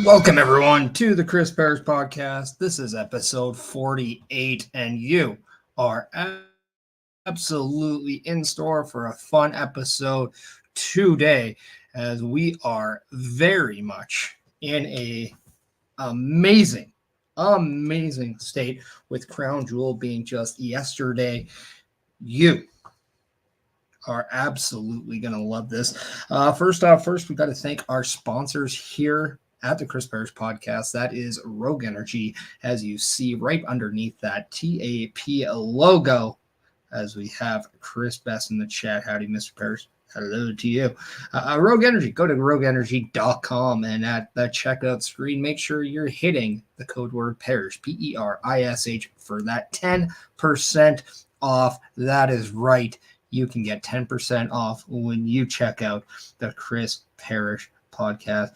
Welcome, everyone, to the Chris Perish podcast. This is episode 48, and you are absolutely in store for a fun episode today, as we are very much in a amazing state with Crown Jewel being just yesterday. You are absolutely going to love this. First, we got to thank our sponsors here at the Chris Perish podcast. That is Rogue Energy, as you see right underneath that TAP logo, as we have Chris Best in the chat. Howdy, Mr. Perish. Hello to you. Rogue Energy, go to rogueenergy.com, and at the checkout screen, make sure you're hitting the code word Perish, Perish, for that 10% off. That is right. You can get 10% off when you check out the Chris Perish podcast.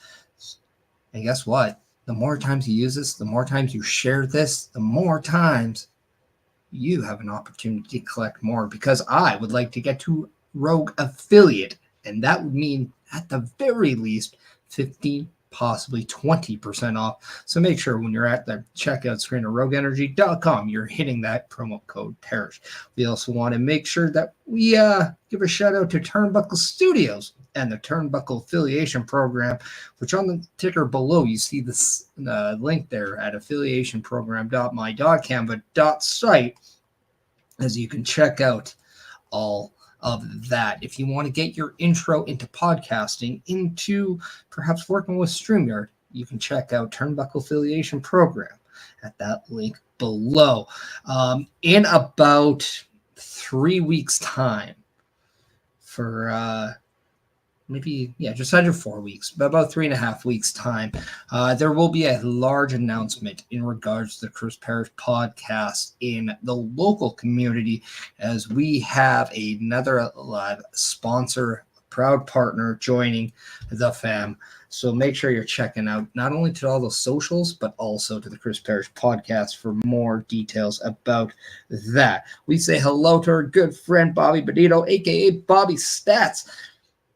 And guess what? The more times you use this, the more times you share this, the more times you have an opportunity to collect more, because I would like to get to Rogue Affiliate, and that would mean at the very least 15, possibly 20% off. So make sure when you're at the checkout screen of rogueenergy.com, you're hitting that promo code Perish. We also want to make sure that we give a shout out to Turnbuckle Studios and the Turnbuckle Affiliation Program, which on the ticker below, you see this link there at affiliationprogram.my.canva.site, as you can check out all of that. If you want to get your intro into podcasting, into perhaps working with StreamYard, you can check out Turnbuckle Affiliation Program at that link below. In about 3 weeks' time, for just under 4 weeks, but about 3.5 weeks' time, there will be a large announcement in regards to the Chris Perish podcast in the local community, as we have another live sponsor, proud partner joining the fam. So make sure you're checking out not only to all the socials, but also to the Chris Perish podcast for more details about that. We say hello to our good friend Bobby Benito, aka Bobby Stats.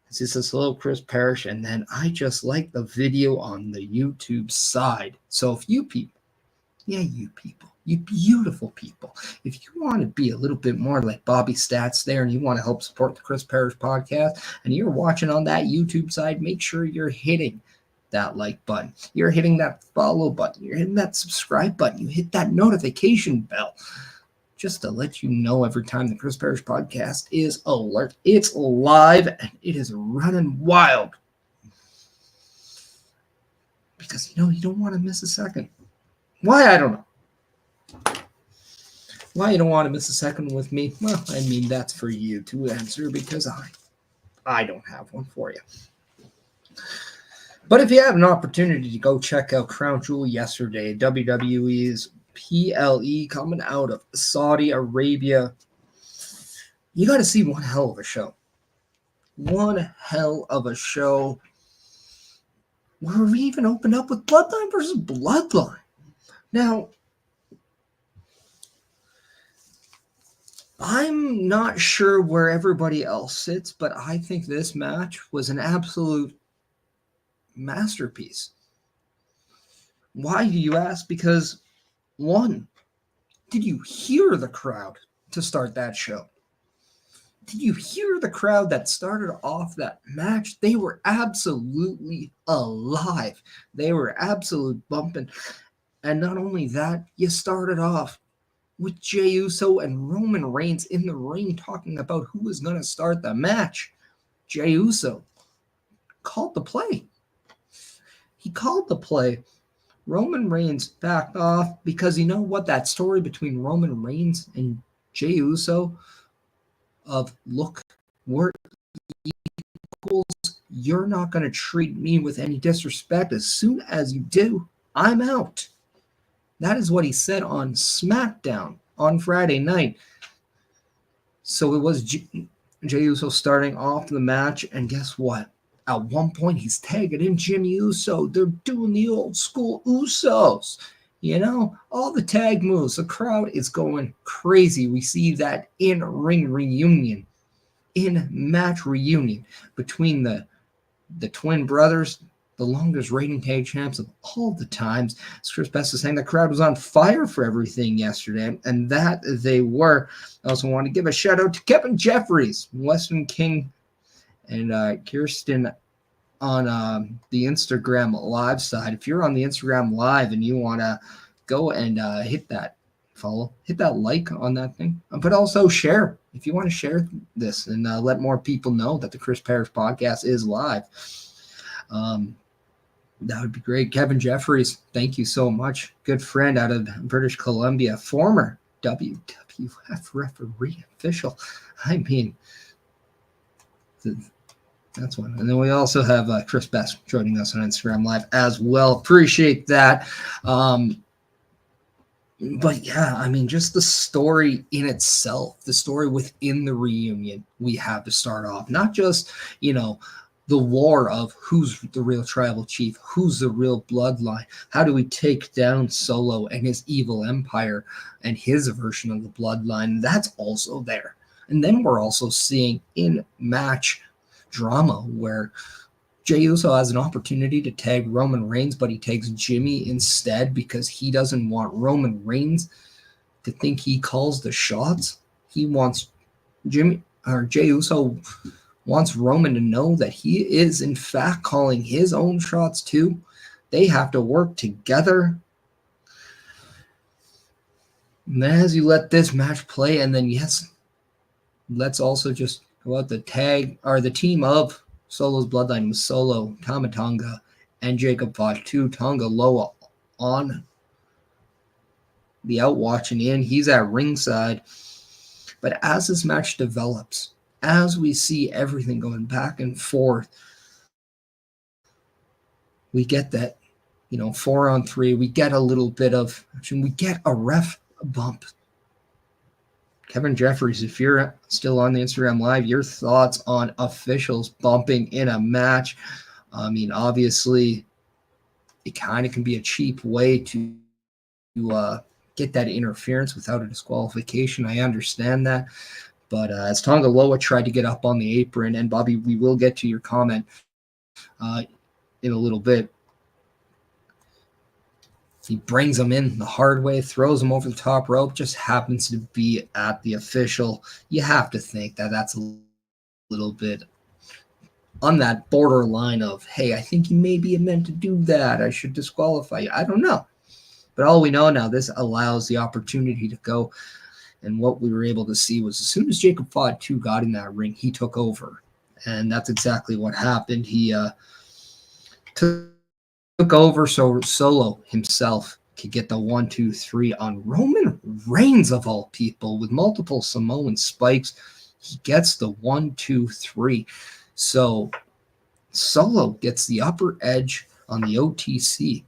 He says, hello, Chris Perish, and then I just like the video on the YouTube side. So if you people, you beautiful people, if you want to be a little bit more like Bobby Stats there, and you want to help support the Chris Perish podcast, and you're watching on that YouTube side, make sure you're hitting that like button. You're hitting that follow button. You're hitting that subscribe button. You hit that notification bell, just to let you know every time the Chris Perish podcast is alert. It's live and it is running wild, because you don't want to miss a second. Why? I don't know. Why you don't want to miss a second with me? Well, I mean, that's for you to answer, because I don't have one for you. But if you have an opportunity to go check out Crown Jewel yesterday, WWE's PLE coming out of Saudi Arabia, you got to see one hell of a show. One hell of a show, where we even opened up with Bloodline versus Bloodline. Now, I'm not sure where everybody else sits, but I think this match was an absolute masterpiece. Why do you ask? Because, one, did you hear the crowd to start that show? Did you hear the crowd that started off that match? They were absolutely alive. They were absolute bumping. And not only that, you started off with Jey Uso and Roman Reigns in the ring talking about who was going to start the match. Jey Uso called the play. He called the play. Roman Reigns backed off, because you know what? That story between Roman Reigns and Jey Uso of, look, we're equals. You're not going to treat me with any disrespect. As soon as you do, I'm out. That is what he said on SmackDown on Friday night. So it was Jey Uso starting off the match, and guess what? At one point, he's tagging in Jimmy Uso. They're doing the old school Usos. All the tag moves. The crowd is going crazy. We see that in-ring reunion, in-match reunion between the twin brothers, the longest reigning tag champs of all the times. As Chris Best is saying, the crowd was on fire for everything yesterday, and that they were. I also want to give a shout out to Kevin Jeffries, Western King, and Kirsten on the Instagram live side. If you're on the Instagram live and you want to go and hit that follow, hit that like on that thing, but also share if you want to share this and let more people know that the Chris Perish podcast is live. That would be great. Kevin Jeffries, thank you so much. Good friend out of British Columbia, former WWF referee official. I mean, that's one. And then we also have Chris Best joining us on Instagram Live as well. Appreciate that. But yeah, I mean, just the story in itself, the story within the reunion, we have to start off. Not just, the war of who's the real tribal chief, who's the real bloodline, how do we take down Solo and his evil empire and his version of the bloodline. That's also there. And then we're also seeing in-match drama where Jey Uso has an opportunity to tag Roman Reigns, but he takes Jimmy instead because he doesn't want Roman Reigns to think he calls the shots. He wants Jey Uso wants Roman to know that he is in fact calling his own shots too. They have to work together. And then as you let this match play, and then let's also just go out the team of Solo's bloodline with Solo, Tama Tonga, and Jacob Fatu. Tonga Loa on the out watching in. He's at ringside. But as this match develops, as we see everything going back and forth, we get that, 4-on-3. We get a little bit of action. We get a ref bump. Kevin Jeffries, if you're still on the Instagram Live, your thoughts on officials bumping in a match. I mean, obviously, it kind of can be a cheap way to get that interference without a disqualification. I understand that. But as Tonga Loa tried to get up on the apron, and Bobby, we will get to your comment in a little bit. He brings him in the hard way, throws him over the top rope, just happens to be at the official. You have to think that that's a little bit on that borderline of, hey, I think you maybe meant to do that. I should disqualify you. I don't know. But all we know now, this allows the opportunity to go. And what we were able to see was as soon as Jacob Fatu got in that ring, he took over. And that's exactly what happened. He took over so Solo himself could get the 1-2-3 on Roman Reigns of all people with multiple Samoan spikes. He gets the 1-2-3. So Solo gets the upper edge on the OTC.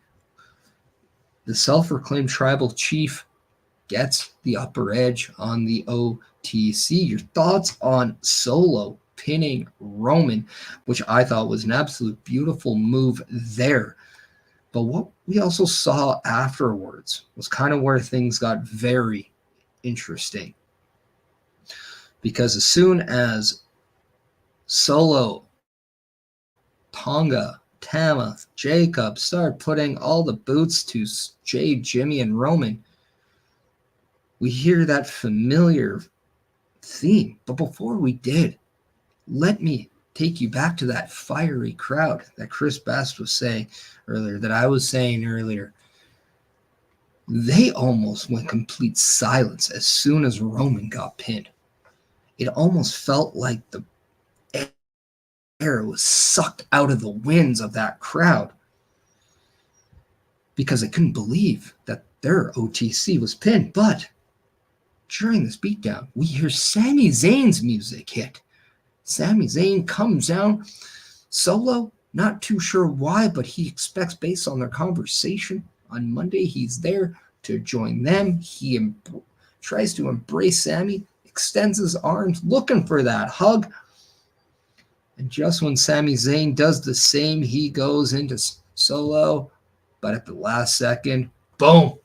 The self-proclaimed tribal chief gets the upper edge on the OTC. Your thoughts on Solo pinning Roman, which I thought was an absolute beautiful move there. But what we also saw afterwards was kind of where things got very interesting. Because as soon as Solo, Tonga, Tama, Jacob start putting all the boots to Jay, Jimmy, and Roman, we hear that familiar theme. But before we did, let me take you back to that fiery crowd that Chris Best was saying earlier, that I was saying earlier. They almost went complete silence as soon as Roman got pinned. It almost felt like the air was sucked out of the winds of that crowd because they couldn't believe that their OTC was pinned. But during this beatdown, we hear Sami Zayn's music hit. Sami Zayn comes down. Solo, not too sure why, but he expects, based on their conversation on Monday, he's there to join them. He tries to embrace Sami, extends his arms, looking for that hug. And just when Sami Zayn does the same, he goes into Solo. But at the last second, boom,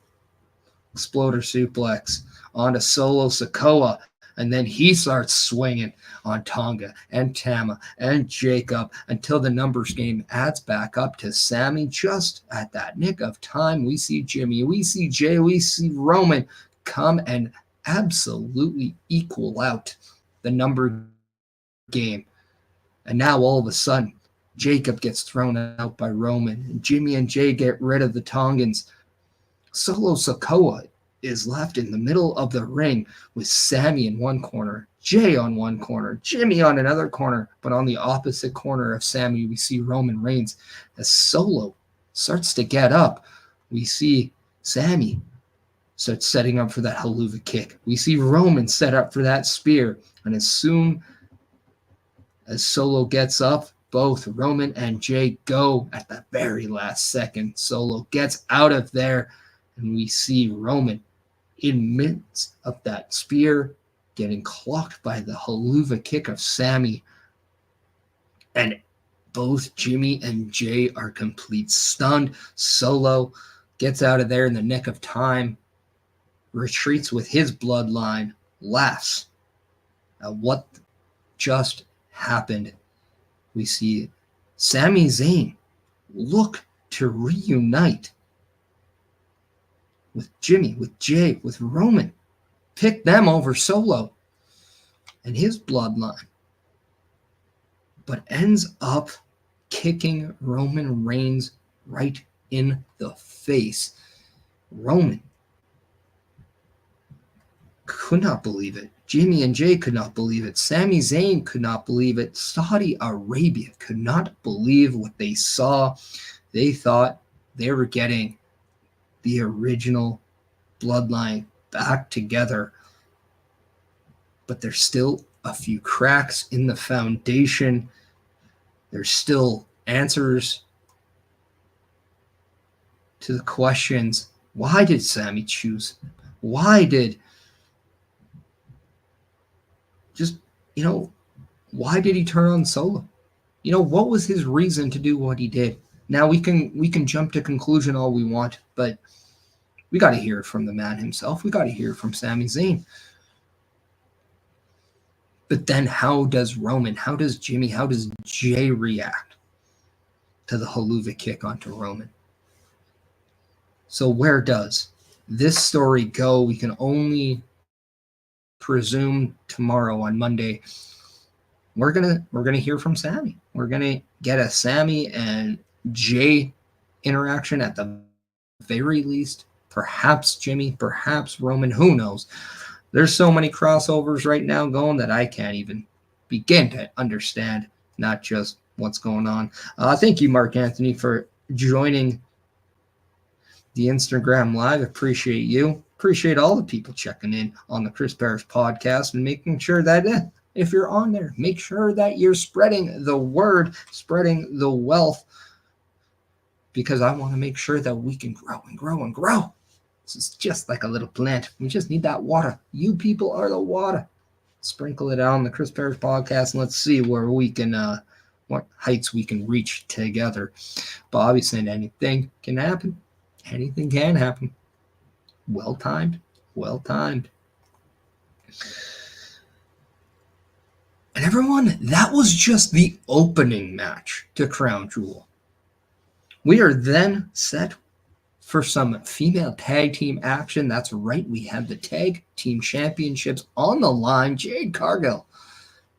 exploder suplex onto Solo Sikoa. And then he starts swinging on Tonga and Tama and Jacob until the numbers game adds back up to Sammy. Just at that nick of time, we see Jimmy, we see Jay, we see Roman come and absolutely equal out the number game. And now all of a sudden, Jacob gets thrown out by Roman. And Jimmy and Jay get rid of the Tongans. Solo Sikoa is left in the middle of the ring with Sammy in one corner, Jay on one corner, Jimmy on another corner, but on the opposite corner of Sammy, we see Roman Reigns. As Solo starts to get up, we see Sammy starts setting up for that haluva kick. We see Roman set up for that spear, and as soon as Solo gets up, both Roman and Jay go at the very last second. Solo gets out of there, and we see Roman in midst of that spear getting clocked by the haluva kick of Sammy. And both Jimmy and Jay are complete stunned. Solo gets out of there in the nick of time, retreats with his bloodline, laughs at what just happened. We see Sami Zayn look to reunite with Jimmy, with Jay, with Roman, pick them over Solo and his bloodline, but ends up kicking Roman Reigns right in the face. Roman could not believe it. Jimmy and Jay could not believe it. Sami Zayn could not believe it. Saudi Arabia could not believe what they saw. They thought they were getting the original bloodline back together. But there's still a few cracks in the foundation. There's still answers to the questions. Why did Sami choose? Why did why did he turn on Solo? What was his reason to do what he did? Now we can jump to conclusion all we want, but we got to hear it from the man himself. We got to hear it from Sami Zayn. But then how does Roman, how does Jimmy, how does Jay react to the haluva kick onto Roman? So where does this story go? We can only presume tomorrow on Monday. We're gonna hear from Sammy. We're gonna get a Sammy and Jay interaction at the very least. Perhaps Jimmy, perhaps Roman, who knows? There's so many crossovers right now going that I can't even begin to understand, not just what's going on. Thank you, Mark Anthony, for joining the Instagram Live. Appreciate you. Appreciate all the people checking in on the Chris Perish podcast and making sure that if you're on there, make sure that you're spreading the word, spreading the wealth, because I want to make sure that we can grow and grow and grow. This is just like a little plant. We just need that water. You people are the water. Sprinkle it out on the Chris Perish podcast, and let's see where we can, what heights we can reach together. Bobby saying anything can happen. Anything can happen. Well timed. Well timed. And everyone, that was just the opening match to Crown Jewel. We are then set for some female tag team action. That's right, we have the tag team championships on the line. Jade Cargill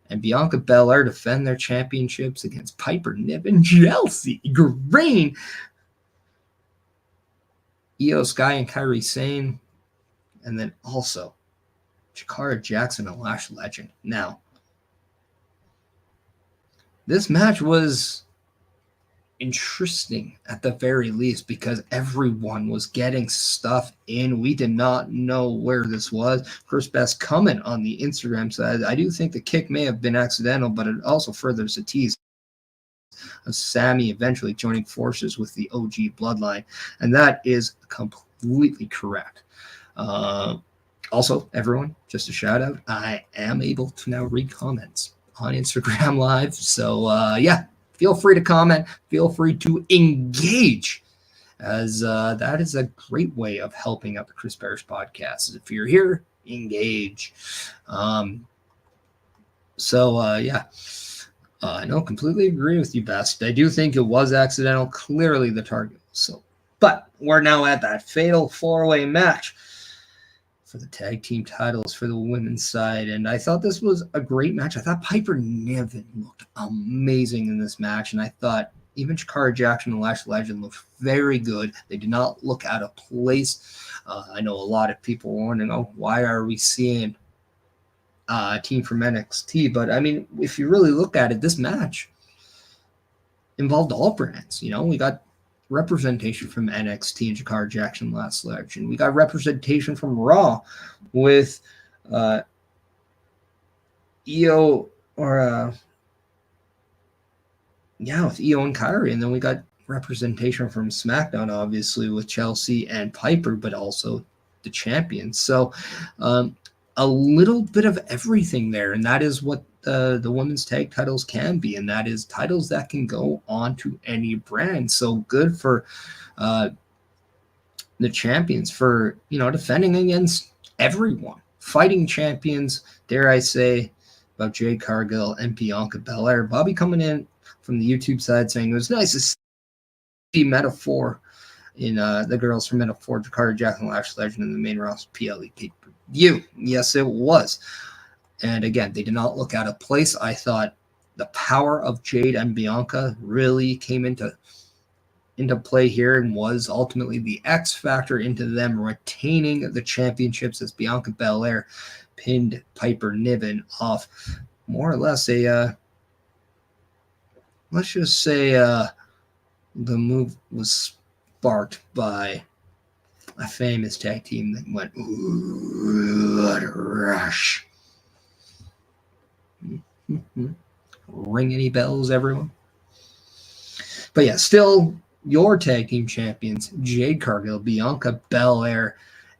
and Bianca Belair defend their championships against Piper Niven, Chelsea Green, Io Sky and Kairi Sane, and then also Jakara Jackson and Lash Legend. Now, this match was interesting at the very least because everyone was getting stuff in. We did not know where this was. Chris Best comment on the Instagram side, I do think the kick may have been accidental, but it also furthers the tease of Sammy eventually joining forces with the OG bloodline. And that is completely correct. Also, everyone, just a shout out, I am able to now read comments on Instagram Live. So, feel free to comment. Feel free to engage, as that is a great way of helping out the Chris Perish podcast. If you're here engage. Yeah. No, completely agree with you, Best. I do think it was accidental, clearly the target. So, but we're now at that fatal 4-way match for the tag team titles for the women's side, and I thought this was a great match. I thought Piper Niven looked amazing in this match, and I thought even Shakara Jackson and Lash Legend looked very good. They did not look out of place. I know a lot of people were wondering, oh, why are we seeing a team from NXT? But I mean, if you really look at it, this match involved all brands. You know, we got representation from NXT and Shakara Jackson last election. We got representation from Raw with Io with Io and Kyrie, and then we got representation from SmackDown, obviously with Chelsea and Piper, but also the champions. So a little bit of everything there, and that is what the women's tag titles can be, and that is titles that can go on to any brand. So good for the champions for, you know, defending against everyone, fighting champions, dare I say, about Jade Cargill and Bianca Belair. Bobby coming in from the YouTube side saying it was nice to see Metaphor in the girls from Metaphor, Shakara Jackson, Lash Legend, in the main roster PLE pay-per-view. Yes, it was. And again, they did not look out of place. I thought the power of Jade and Bianca really came into play here and was ultimately the X factor into them retaining the championships, as Bianca Belair pinned Piper Niven off more or less a let's just say the move was sparked by a famous tag team that went, ooh, what a rush. Ring any bells, everyone? But yeah, still your tag team champions, Jade Cargill, Bianca Belair,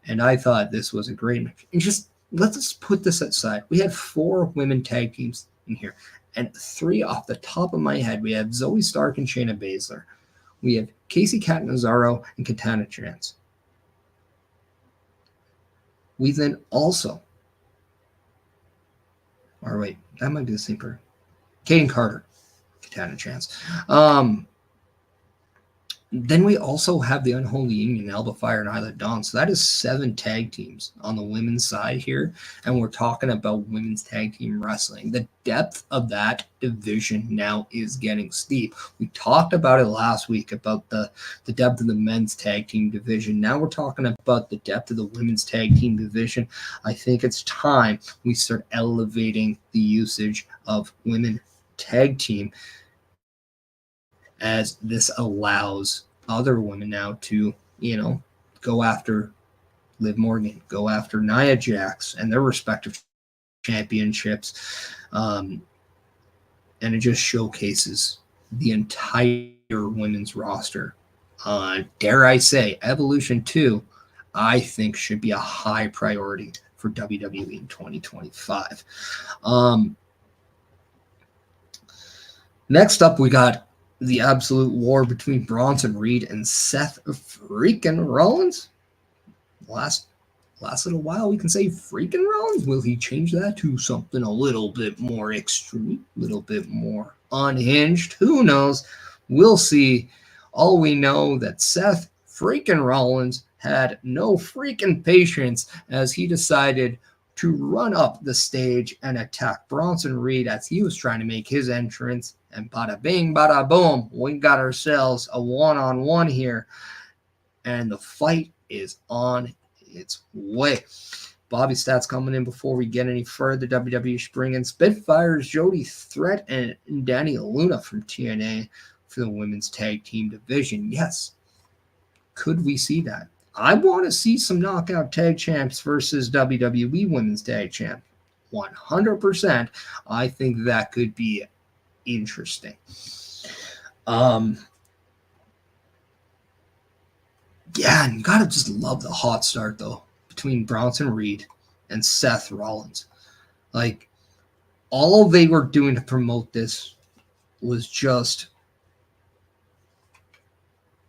and I thought this was a great match. And just let's put this aside. We had 4 women tag teams in here, and 3 off the top of my head. We have Zoe Stark and Shayna Baszler. We have Casey Catanzaro and Katana Chance. We then also, or wait, that might be the same person. Kaden Carter, Katana Chance. Then we also have the Unholy Union, Alba Fire, and Isla Dawn. So that is 7 tag teams on the women's side here. And we're talking about women's tag team wrestling. The depth of that division now is getting steep. We talked about it last week about the depth of the men's tag team division. Now we're talking about the depth of the women's tag team division. I think it's time we start elevating the usage of women tag team, as this allows other women now to, you know, go after Liv Morgan, go after Nia Jax and their respective championships. And it just showcases the entire women's roster. Dare I say, Evolution 2, I think, should be a high priority for WWE in 2025. Next up, we got the absolute war between Bronson Reed and Seth freaking Rollins. Lasted a while. We can say freaking Rollins. Will he change that to something a little bit more extreme, a little bit more unhinged? Who knows? We'll see. All we know that Seth freaking Rollins had no freaking patience as he decided to run up the stage and attack Bronson Reed as he was trying to make his entrance. And bada bing, bada boom, we got ourselves a one-on-one here. And the fight is on its way. Bobby Stats coming in before we get any further. WWE Spring Spitfires, Jody Threat, and Danny Luna from TNA for the women's tag team division. Yes. Could we see that? I want to see some knockout tag champs versus WWE women's tag champ. 100%. I think that could be interesting. Yeah, and you gotta just love the hot start though between Bronson Reed and Seth Rollins. Like, all they were doing to promote this was just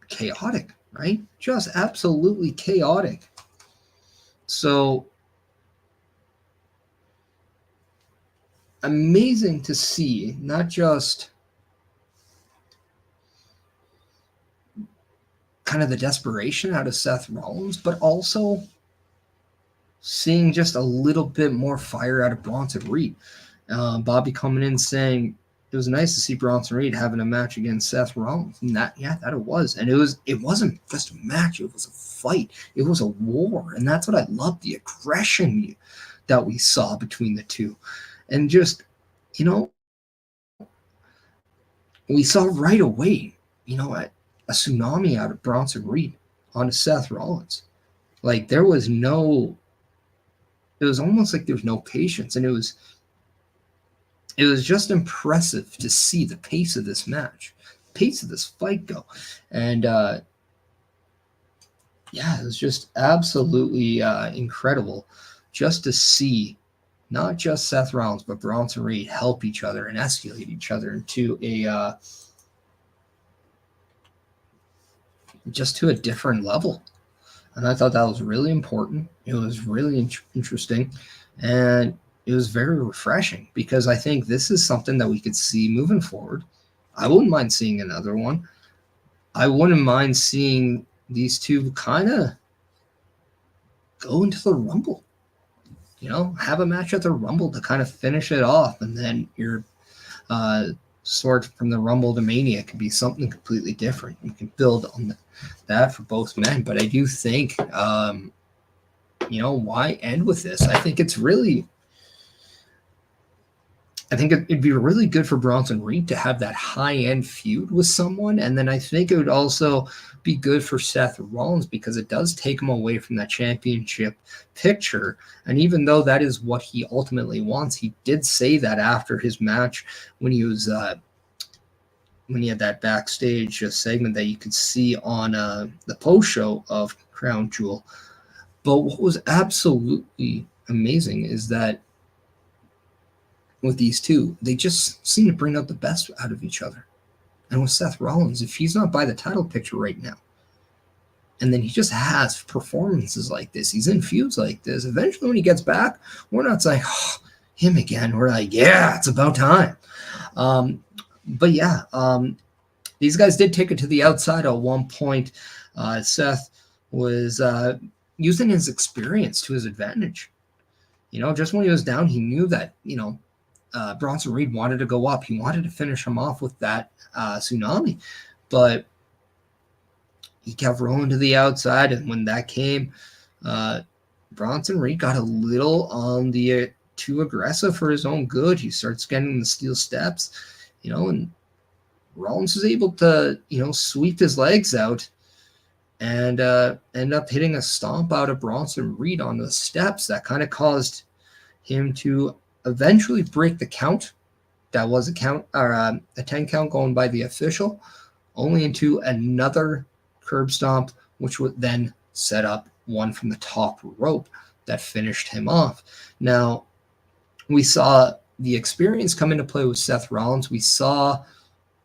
chaotic, right? Just absolutely chaotic. So amazing to see, not just kind of the desperation out of Seth Rollins, but also seeing just a little bit more fire out of Bronson Reed. Bobby coming in saying it was nice to see Bronson Reed having a match against Seth Rollins. And that it was. And it wasn't just a match, it was a fight. It was a war. And that's what I love, the aggression that we saw between the two. And just, we saw right away, a tsunami out of Bronson Reed onto Seth Rollins. Like it was almost like there was no patience, and it was just impressive to see the pace of this match, pace of this fight go. And it was just absolutely incredible just to see not just Seth Rollins, but Bronson Reed help each other and escalate each other into just to a different level. And I thought that was really important. It was really interesting. And it was very refreshing, because I think this is something that we could see moving forward. I wouldn't mind seeing another one. I wouldn't mind seeing these two kind of go into the Rumble. Have a match at the Rumble to kind of finish it off. And then your sort from the Rumble to Mania could be something completely different. You can build on that for both men. But I do think, why end with this? I think it'd be really good for Bronson Reed to have that high-end feud with someone. And then I think it would also be good for Seth Rollins, because it does take him away from that championship picture. And even though that is what he ultimately wants, he did say that after his match when he was when he had that backstage segment that you could see on the post show of Crown Jewel. But what was absolutely amazing is that with these two, they just seem to bring out the best out of each other. And with Seth Rollins, if he's not by the title picture right now, and then he just has performances like this, he's in feuds like this, eventually when he gets back, we're not saying, oh, him again. We're like, yeah, it's about time. But yeah, these guys did take it to the outside at one point. Seth was using his experience to his advantage. Just when he was down, he knew that, Bronson Reed wanted to go up. He wanted to finish him off with that tsunami. But he kept rolling to the outside, and when that came, Bronson Reed got a little on the too aggressive for his own good. He starts getting the steel steps, and Rollins was able to, sweep his legs out and end up hitting a stomp out of Bronson Reed on the steps that kind of caused him to eventually break the count. That was a 10 count going by the official, only into another curb stomp, which would then set up one from the top rope that finished him off. Now, we saw the experience come into play with Seth Rollins. We saw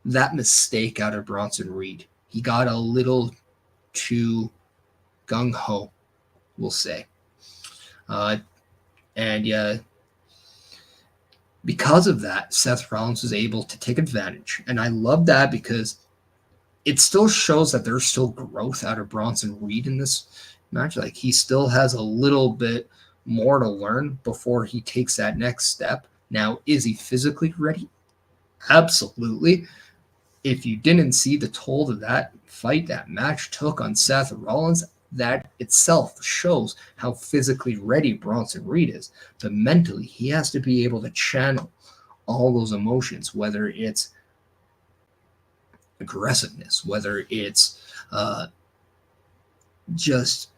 that mistake out of Bronson Reed. He got a little too gung-ho, we'll say. Because of that, Seth Rollins was able to take advantage. And I love that, because it still shows that there's still growth out of Bronson Reed in this match. Like, he still has a little bit more to learn before he takes that next step. Now, is he physically ready? Absolutely. If you didn't see the toll that fight, that match took on Seth Rollins, that itself shows how physically ready Bronson Reed is. But mentally, he has to be able to channel all those emotions, whether it's aggressiveness, whether it's just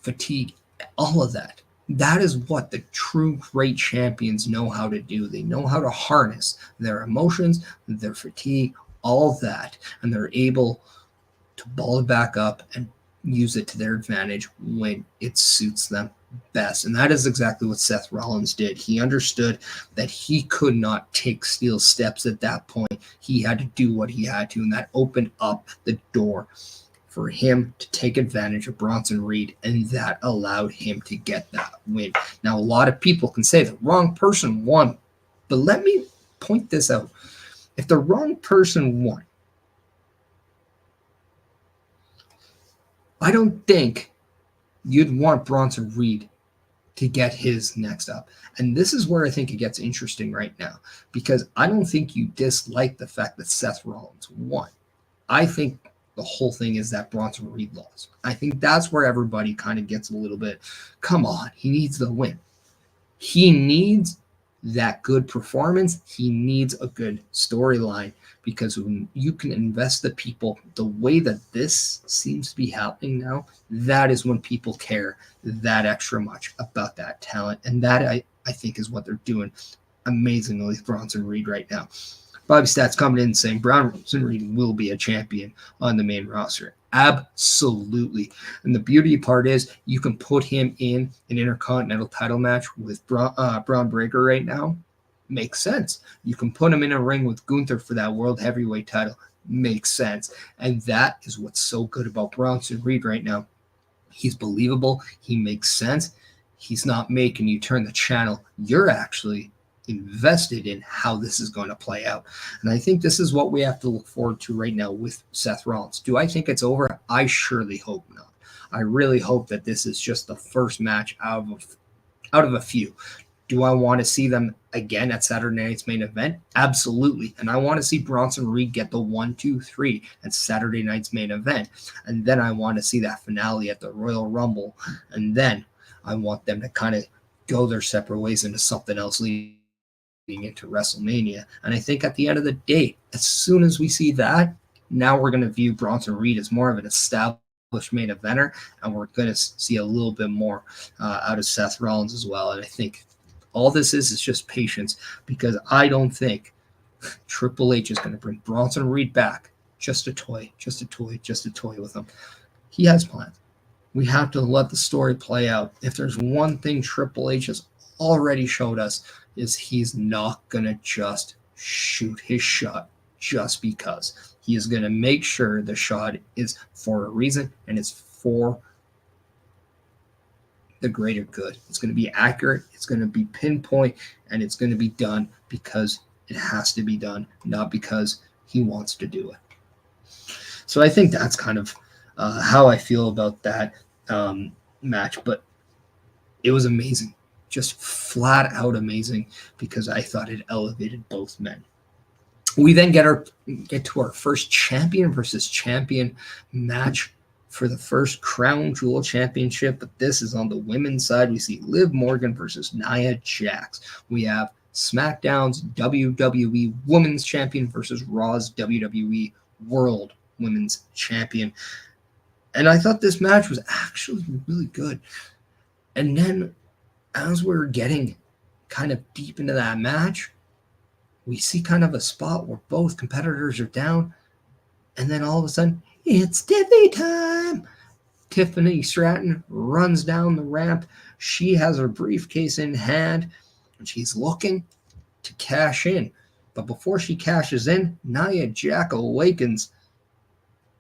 fatigue, all of that. That is what the true great champions know how to do. They know how to harness their emotions, their fatigue, all of that, and they're able to ball it back up and use it to their advantage when it suits them best. And that is exactly what Seth Rollins did. He understood that he could not take steel steps at that point. He had to do what he had to, and that opened up the door for him to take advantage of Bronson Reed, and that allowed him to get that win. Now, a lot of people can say the wrong person won But let me point this out. If the wrong person won, I don't think you'd want Bronson Reed to get his next up. And this is where I think it gets interesting right now, because I don't think you dislike the fact that Seth Rollins won. I think the whole thing is that Bronson Reed lost. I think that's where everybody kind of gets a little bit, come on, he needs the win. He needs that good performance. He needs a good storyline, because when you can invest the people the way that this seems to be happening now, that is when people care that extra much about that talent. And that I think is what they're doing amazingly with Bronson Reed right now. Bobby Stats coming in saying Bronson Reed will be a champion on the main roster. Absolutely. And the beauty part is you can put him in an Intercontinental title match with Braun Breaker right now. Makes sense. You can put him in a ring with Gunther for that World Heavyweight title. Makes sense. And that is what's so good about Bronson Reed right now. He's believable. He makes sense. He's not making you turn the channel. You're actually invested in how this is going to play out. And I think this is what we have to look forward to right now with Seth Rollins. Do I think it's over? I surely hope not. I really hope that this is just the first match out of a few. Do I want to see them again at Saturday night's main event? Absolutely. And I want to see Bronson Reed get the 1, 2, 3 at Saturday night's main event. And then I want to see that finale at the Royal Rumble. And then I want them to kind of go their separate ways into something else leading into WrestleMania. And I think at the end of the day, as soon as we see that, now we're going to view Bronson Reed as more of an established main eventer, and we're going to see a little bit more out of Seth Rollins as well. And I think all this is just patience, because I don't think Triple H is going to bring Bronson Reed back just a toy with him. He has plans. We have to let the story play out. If there's one thing Triple H has already showed us, is he's not going to just shoot his shot just because. He is going to make sure the shot is for a reason, and it's for the greater good. It's going to be accurate, it's going to be pinpoint, and it's going to be done because it has to be done, not because he wants to do it. So I think that's kind of how I feel about that match. But it was amazing. Just flat out amazing, because I thought it elevated both men. We then get to our first champion versus champion match for the first Crown Jewel Championship, but this is on the women's side. We see Liv Morgan versus Nia Jax. We have SmackDown's WWE Women's Champion versus Raw's WWE World Women's Champion. And I thought this match was actually really good. And then as we're getting kind of deep into that match, we see kind of a spot where both competitors are down, and then all of a sudden, it's Tiffany time. Tiffany Stratton runs down the ramp. She has her briefcase in hand, and she's looking to cash in. But before she cashes in, Nia Jax awakens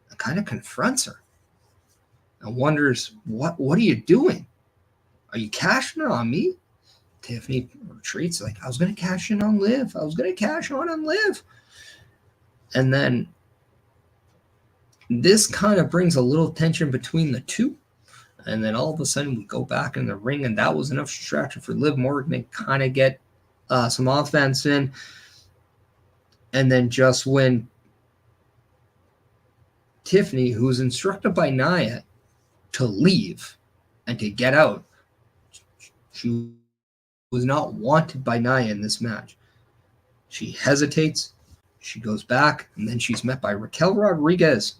and kind of confronts her and wonders, what are you doing? Are you cashing in on me? Tiffany retreats like, I was going to cash in on Liv. And then this kind of brings a little tension between the two. And then all of a sudden we go back in the ring, and that was enough distraction for Liv Morgan to kind of get some offense in. And then just when Tiffany, who's instructed by Nia to leave and to get out, she was not wanted by Nia in this match. She hesitates, she goes back, and then she's met by Raquel Rodriguez,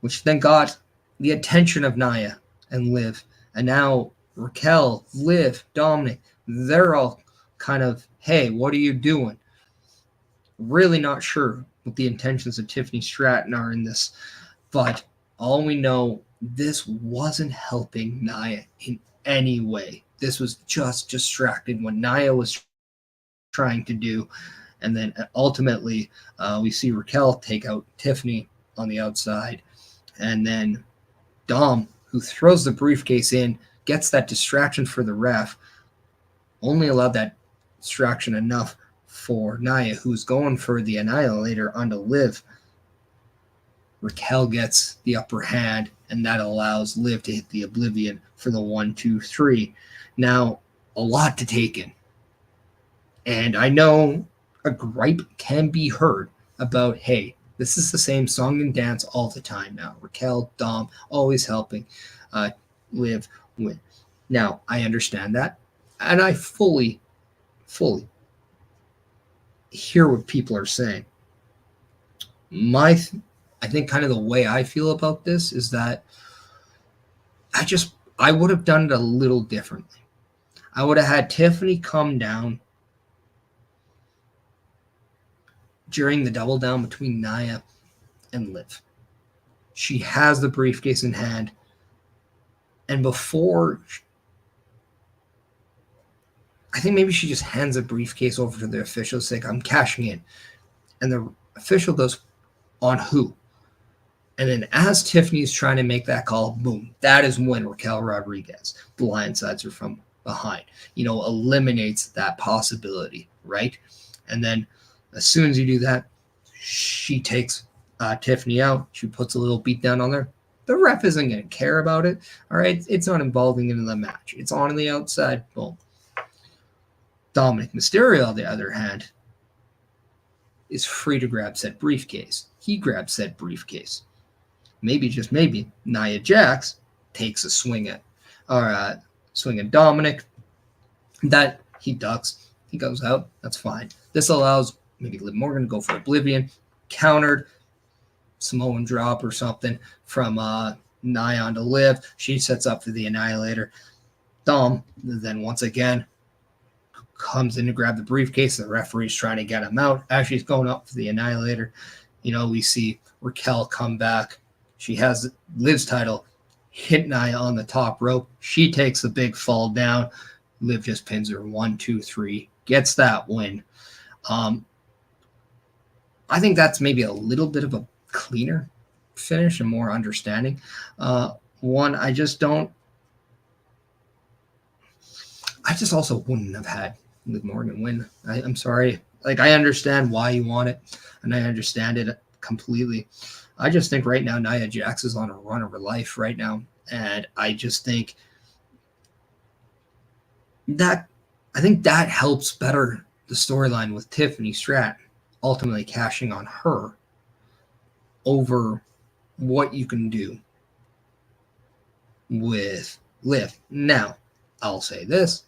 which then got the attention of Nia and Liv. And now Raquel, Liv, Dominic, they're all kind of, hey, what are you doing? Really not sure what the intentions of Tiffany Stratton are in this. But all we know, this wasn't helping Nia in any way. This was just distracting what Nia was trying to do. And then ultimately, we see Raquel take out Tiffany on the outside. And then Dom, who throws the briefcase in, gets that distraction for the ref, only allowed that distraction enough for Nia, who's going for the Annihilator onto Liv. Raquel gets the upper hand, and that allows Liv to hit the Oblivion for the 1, 2, 3. Now, a lot to take in. And I know a gripe can be heard about, hey, this is the same song and dance all the time now. Raquel, Dom, always helping Liv win. Now, I understand that, and I fully hear what people are saying. I think kind of the way I feel about this is that I would have done it a little differently. I would have had Tiffany come down during the double down between Nia and Liv. She has the briefcase in hand, and before, I think maybe she just hands the briefcase over to the official, saying, I'm cashing in. And the official goes, on who? And then as Tiffany's trying to make that call, boom, that is when Raquel Rodriguez blindsides her from behind, eliminates that possibility, right? And then as soon as you do that, she takes Tiffany out. She puts a little beat down on her. The ref isn't going to care about it, all right? It's not involving in the match. It's on the outside, boom. Dominic Mysterio, on the other hand, is free to grab said briefcase. He grabs said briefcase. Maybe, just maybe, Nia Jax takes a swing at Dominic. That he ducks. He goes out. That's fine. This allows maybe Liv Morgan to go for Oblivion. Countered. Samoan drop or something from Nia onto Liv. She sets up for the Annihilator. Dom then once again comes in to grab the briefcase. The referee's trying to get him out. As she's going up for the Annihilator, we see Raquel come back. She has Liv's title, hit Nia on the top rope. She takes a big fall down. Liv just pins her 1, 2, 3, gets that win. I think that's maybe a little bit of a cleaner finish and more understanding. I just also wouldn't have had Liv Morgan win. I'm sorry. I understand why you want it, and I understand it completely. I just think right now Nia Jax is on a run of her life right now, and I just think that helps better the storyline with Tiffany Stratton ultimately cashing on her over what you can do with Liv. Now, I'll say this.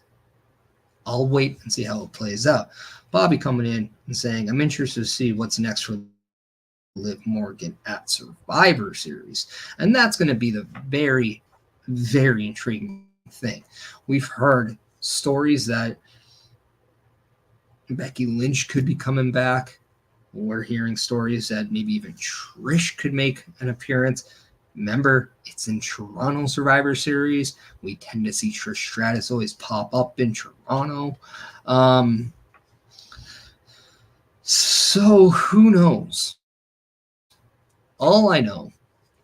I'll wait and see how it plays out. Bobby coming in and saying, I'm interested to see what's next for Liv Morgan at Survivor Series. And that's going to be the very, very intriguing thing. We've heard stories that Becky Lynch could be coming back. We're hearing stories that maybe even Trish could make an appearance. Remember, it's in Toronto Survivor Series. We tend to see Trish Stratus always pop up in Toronto. So who knows? All I know,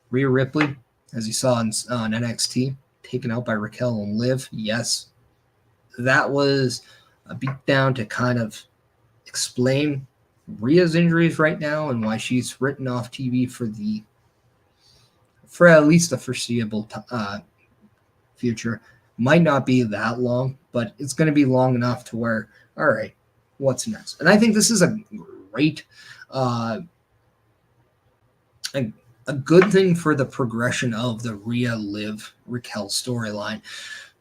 Rhea Ripley, as you saw on NXT, taken out by Raquel and Liv. Yes, that was a beatdown to kind of explain Rhea's injuries right now and why she's written off TV for at least the foreseeable future. Might not be that long, but it's going to be long enough to where, all right, what's next? And I think this is a great, a good thing for the progression of the Rhea Liv Raquel storyline,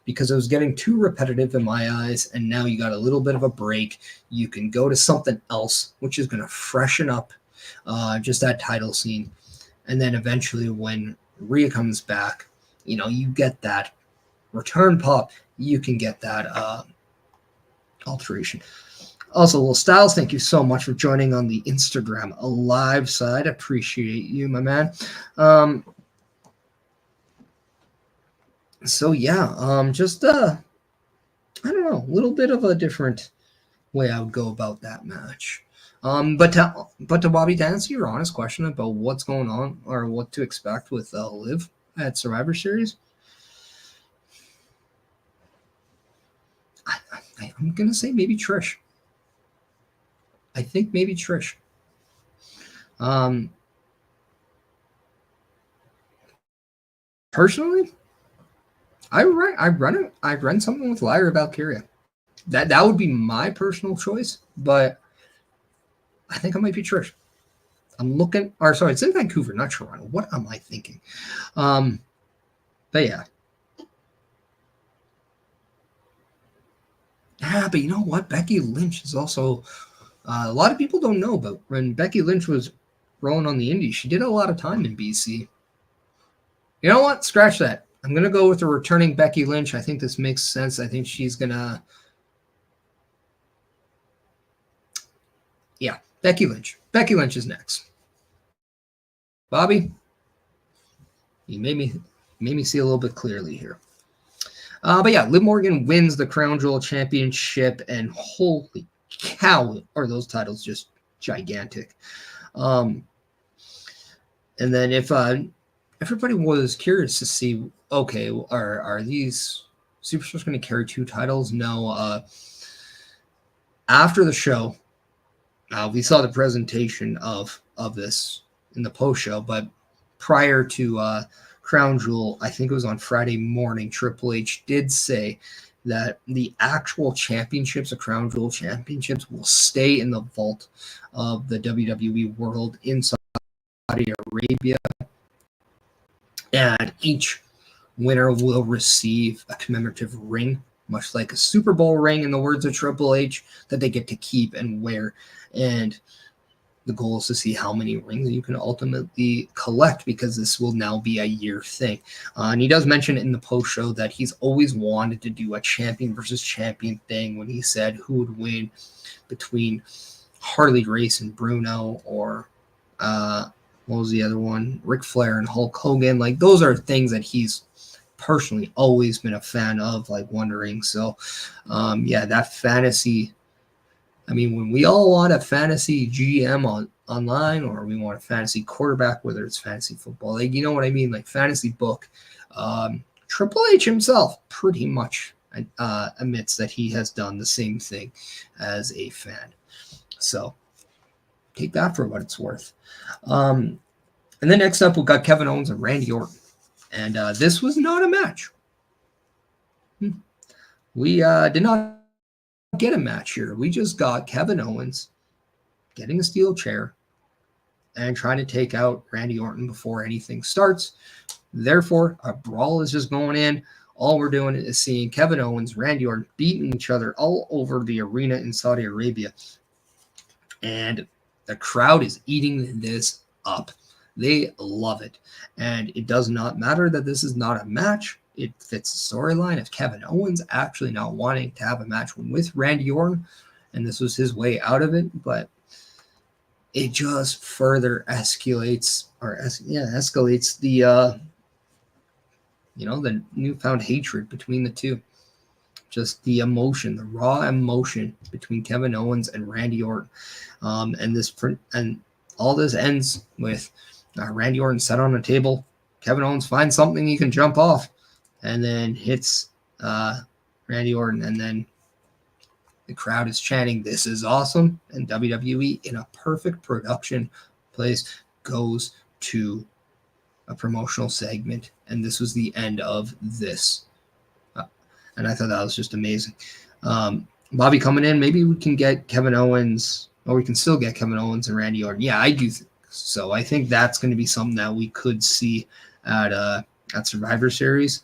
because it was getting too repetitive in my eyes, and now you got a little bit of a break. You can go to something else, which is going to freshen up just that title scene. And then eventually when Rhea comes back, you get that return pop. You can get that alteration. Also, Will Styles, thank you so much for joining on the Instagram live side. Appreciate you, my man. So yeah, just I don't know, a little bit of a different way I would go about that match. But to Bobby, to answer your honest question about what's going on or what to expect with Liv at Survivor Series, I'm I'm going to say maybe Trish. I think maybe Trish. Personally, I run something with Lyra Valkyria. That would be my personal choice, but I think I might be Trish. I'm looking, or sorry, it's in Vancouver, not Toronto. What am I thinking? But yeah. Yeah, but you know what? Becky Lynch is also, a lot of people don't know, but when Becky Lynch was rolling on the Indies, she did a lot of time in BC. You know what? Scratch that. I'm going to go with the returning Becky Lynch. I think this makes sense. I think she's going to, yeah, Becky Lynch. Becky Lynch is next. Bobby, you made me see a little bit clearly here. But yeah, Liv Morgan wins the Crown Jewel Championship, and holy cow, are those titles just gigantic. And then if everybody was curious to see, okay, are these superstars going to carry 2 titles? No. After the show, we saw the presentation of this in the post show, but prior to Crown Jewel, I think it was on Friday morning, Triple H did say that the actual championships, the Crown Jewel championships, will stay in the vault of the WWE world in Saudi Arabia, and each winner will receive a commemorative ring, much like a Super Bowl ring, in the words of Triple H, that they get to keep and wear. And the goal is to see how many rings you can ultimately collect, because this will now be a year thing. And he does mention in the post show that he's always wanted to do a champion versus champion thing, when he said who would win between Harley Grace and Bruno, or what was the other one? Ric Flair and Hulk Hogan. Like, those are things that he's personally always been a fan of, like, wondering. So, yeah, that fantasy. I mean, when we all want a fantasy GM online, or we want a fantasy quarterback, whether it's fantasy football, like, you know what I mean, like fantasy book, Triple H himself pretty much admits that he has done the same thing as a fan. So take that for what it's worth. And then next up, we've got Kevin Owens and Randy Orton. And this was not a match. We did not get a match here. We just got Kevin Owens getting a steel chair and trying to take out Randy Orton before anything starts. Therefore, a brawl is just going in. All we're doing is seeing Kevin Owens, Randy Orton beating each other all over the arena in Saudi Arabia. And the crowd is eating this up. They love it. And it does not matter that this is not a match. It fits the storyline of Kevin Owens actually not wanting to have a match with Randy Orton, and this was his way out of it. But it just further escalates the the newfound hatred between the two. Just the emotion, the raw emotion between Kevin Owens and Randy Orton, and all this ends with Randy Orton sat on a table. Kevin Owens finds something he can jump off, and then hits Randy Orton, and then the crowd is chanting, "This is awesome!" And WWE, in a perfect production place, goes to a promotional segment, and this was the end of this. And I thought that was just amazing. Bobby coming in, maybe we can get Kevin Owens, or we can still get Kevin Owens and Randy Orton. Yeah, I do think so. I think that's going to be something that we could see at Survivor Series.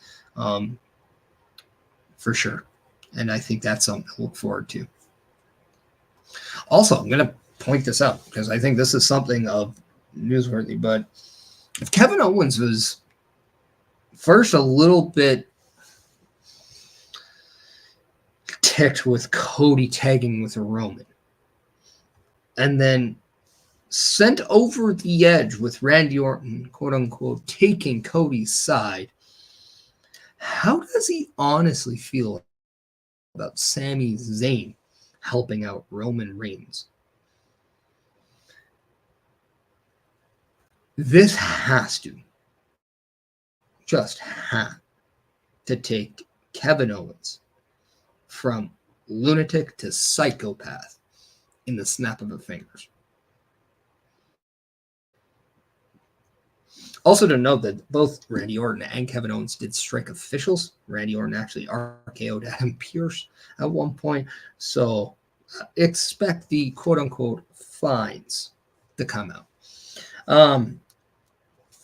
For sure. And I think that's something to look forward to. Also, I'm going to point this out because I think this is something of newsworthy, but if Kevin Owens was first a little bit ticked with Cody tagging with Roman, and then sent over the edge with Randy Orton, quote unquote, taking Cody's side, how does he honestly feel about Sami Zayn helping out Roman Reigns? This has to take Kevin Owens from lunatic to psychopath in the snap of a fingers. Also to note that both Randy Orton and Kevin Owens did strike officials. Randy Orton actually RKO'd Adam Pearce at one point. So expect the quote-unquote fines to come out.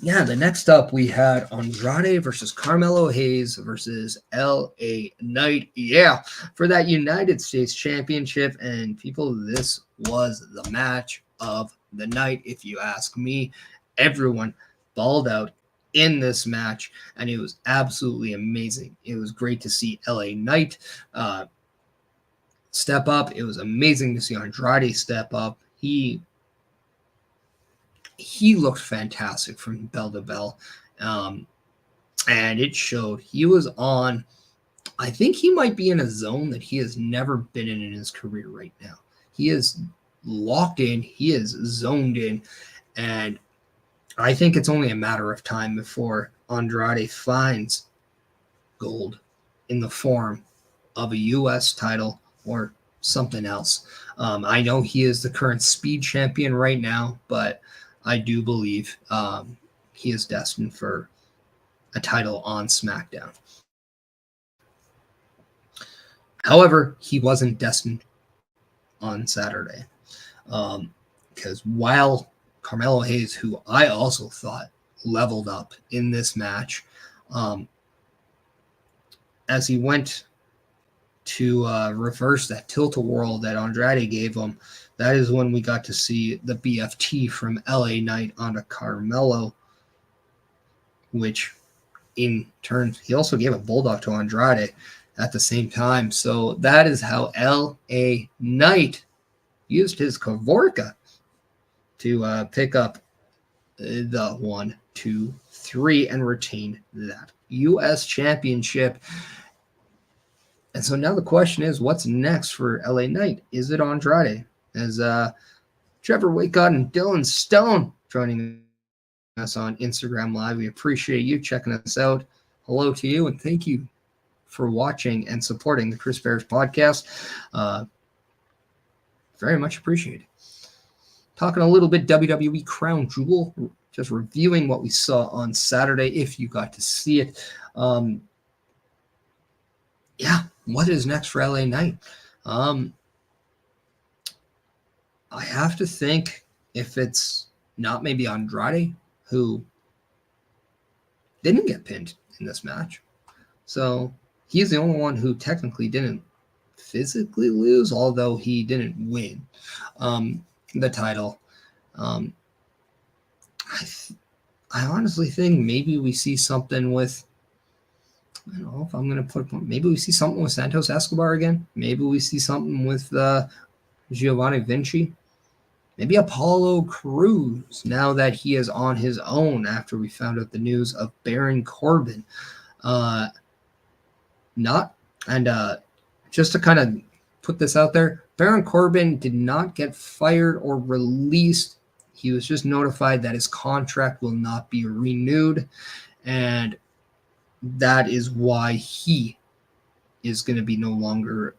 The next up we had Andrade versus Carmelo Hayes versus LA Knight. Yeah, for that United States Championship. And people, this was the match of the night, if you ask me. Everyone balled out in this match, and it was absolutely amazing. It was great to see LA Knight step up. It was amazing to see Andrade step up. He looked fantastic from bell to bell, and it showed. He was on, I think he might be in a zone that he has never been in his career right now. He is locked in, he is zoned in, and I think it's only a matter of time before Andrade finds gold in the form of a U.S. title or something else. I know he is the current speed champion right now, but I do believe he is destined for a title on SmackDown. However, he wasn't destined on Saturday. Because while Carmelo Hayes, who I also thought leveled up in this match, as he went to reverse that tilt-a-whirl that Andrade gave him, that is when we got to see the BFT from LA Knight onto Carmelo, which in turn, he also gave a bulldog to Andrade at the same time. So that is how LA Knight used his Kavorka to pick up the 1, 2, 3 and retain that U.S. Championship. And so now the question is, what's next for LA Knight? Is it Andrade? As Trevor Waycott and Dylan Stone joining us on Instagram Live. We appreciate you checking us out. Hello to you, and thank you for watching and supporting the Chris Perish podcast. Very much appreciated. Talking a little bit WWE Crown Jewel, just reviewing what we saw on Saturday, if you got to see it. What is next for LA Knight? I have to think if it's not maybe Andrade, who didn't get pinned in this match. So he's the only one who technically didn't physically lose, although he didn't win the title. I honestly think maybe we see something with, I don't know if I'm going to put, maybe we see something with Santos Escobar again. Maybe we see something with Giovanni Vinci. Maybe Apollo Crews, now that he is on his own after we found out the news of Baron Corbin. Just to kind of put this out there, Baron Corbin did not get fired or released. He was just notified that his contract will not be renewed, and that is why he is going to be no longer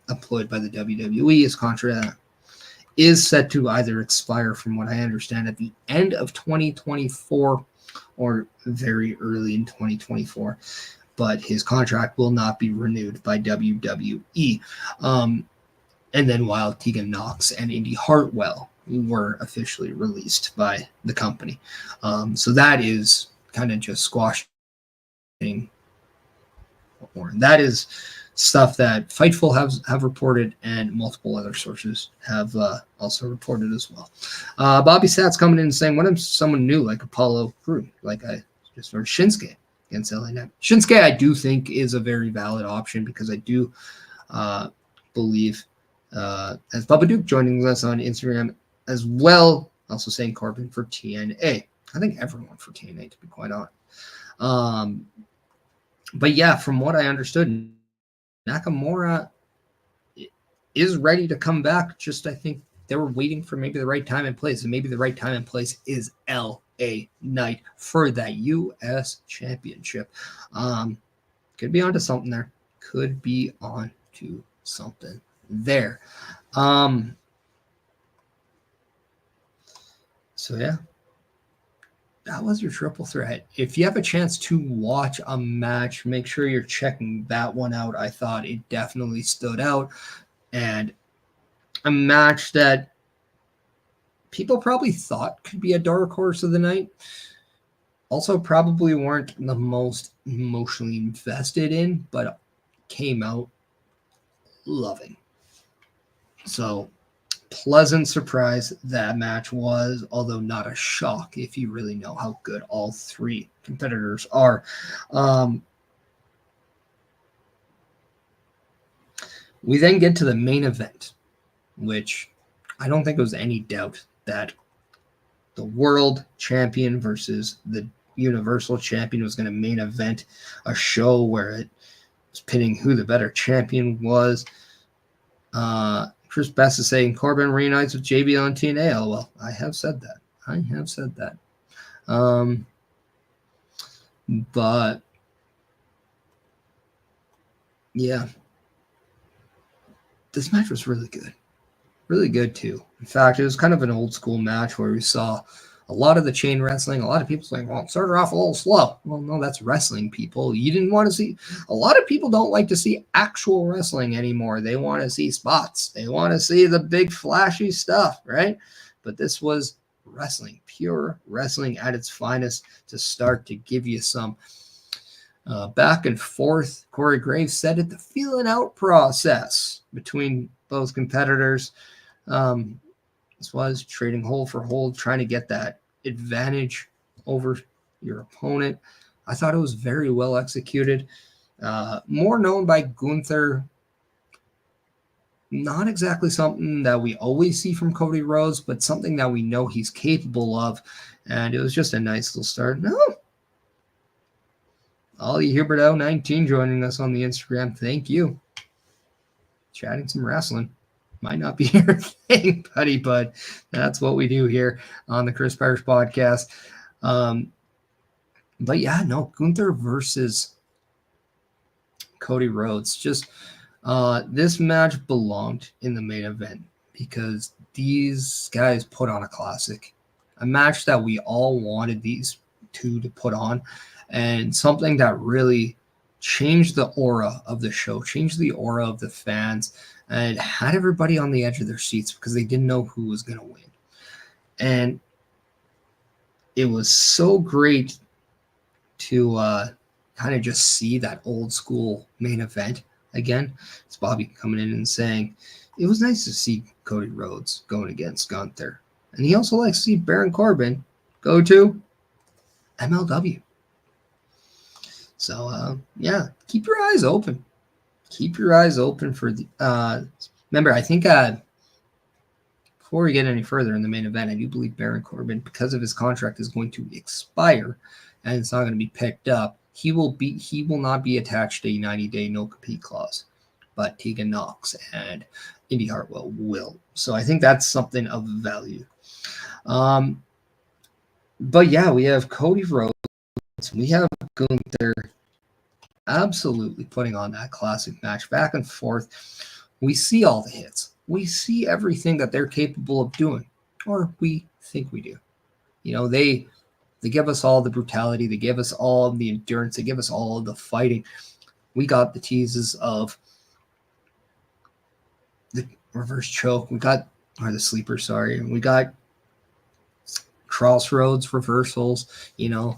employed by the WWE. His contract is set to either expire, from what I understand, at the end of 2024 or very early in 2024. But his contract will not be renewed by WWE. And then while Tegan Knox and Indy Hartwell were officially released by the company. So that is kind of just squashing. That is stuff that Fightful have reported, and multiple other sources have also reported as well. Bobby Sats coming in and saying, what if someone new like Apollo Crews, like I just heard Shinsuke against LA Knight? Shinsuke, I do think, is a very valid option, because I do believe, as Bubba Duke joining us on Instagram as well, also saying Corbin for TNA. I think everyone for TNA, to be quite honest. But yeah, from what I understood, Nakamura is ready to come back. Just, I think they were waiting for maybe the right time and place. And maybe the right time and place is LA Knight for that U.S. Championship. Could be onto something there. Could be on to something there. So yeah, that was your triple threat. If you have a chance to watch a match, make sure you're checking that one out. I thought it definitely stood out, and a match that people probably thought could be a dark horse of the night. Also, probably weren't the most emotionally invested in, but came out loving. So, pleasant surprise that match was, although not a shock if you really know how good all three competitors are. We then get to the main event, which I don't think there was any doubt that the world champion versus the universal champion was going to main event a show where it was pitting who the better champion was. Chris Best is saying Corbin reunites with JBL and TNA. Well, I have said that. But yeah, this match was really good. Really good too. In fact, it was kind of an old school match where we saw a lot of the chain wrestling. A lot of people saying, well, it started off a little slow. Well, no, that's wrestling, people. You didn't want to see, a lot of people don't like to see actual wrestling anymore. They want to see spots. They want to see the big flashy stuff, right? But this was wrestling, pure wrestling at its finest to start to give you some back and forth. Corey Graves said it, the feeling out process between both competitors. This was trading hold for hold, trying to get that advantage over your opponent. I thought it was very well executed. More known by Gunther. Not exactly something that we always see from Cody Rhodes, but something that we know he's capable of. And it was just a nice little start. No. Ollie Huberto 19 joining us on the Instagram. Thank you. Chatting some wrestling. Might not be your thing, buddy, but that's what we do here on the Chris Perish podcast. But yeah, no, Gunther versus Cody Rhodes. Just this match belonged in the main event because these guys put on a classic, a match that we all wanted these two to put on, and something that really changed the aura of the show, changed the aura of the fans, and had everybody on the edge of their seats because they didn't know who was going to win. And it was so great to kind of just see that old school main event again. It's Bobby coming in and saying it was nice to see Cody Rhodes going against Gunther. And he also likes to see Baron Corbin go to MLW. So, yeah, keep your eyes open. Keep your eyes open for the remember, I think before we get any further in the main event, I do believe Baron Corbin, because of his contract, is going to expire and it's not going to be picked up. He will not be attached to a 90-day no-compete clause, but Tegan Knox and Indy Hartwell will. So I think that's something of value. But yeah, we have Cody Rhodes. We have Gunther absolutely putting on that classic match back and forth. We see all the hits. We see everything that they're capable of doing, or we think we do. You know, they give us all the brutality. They give us all the endurance. They give us all the fighting. We got the teases of the reverse choke. The sleeper, sorry. We got crossroads reversals, you know,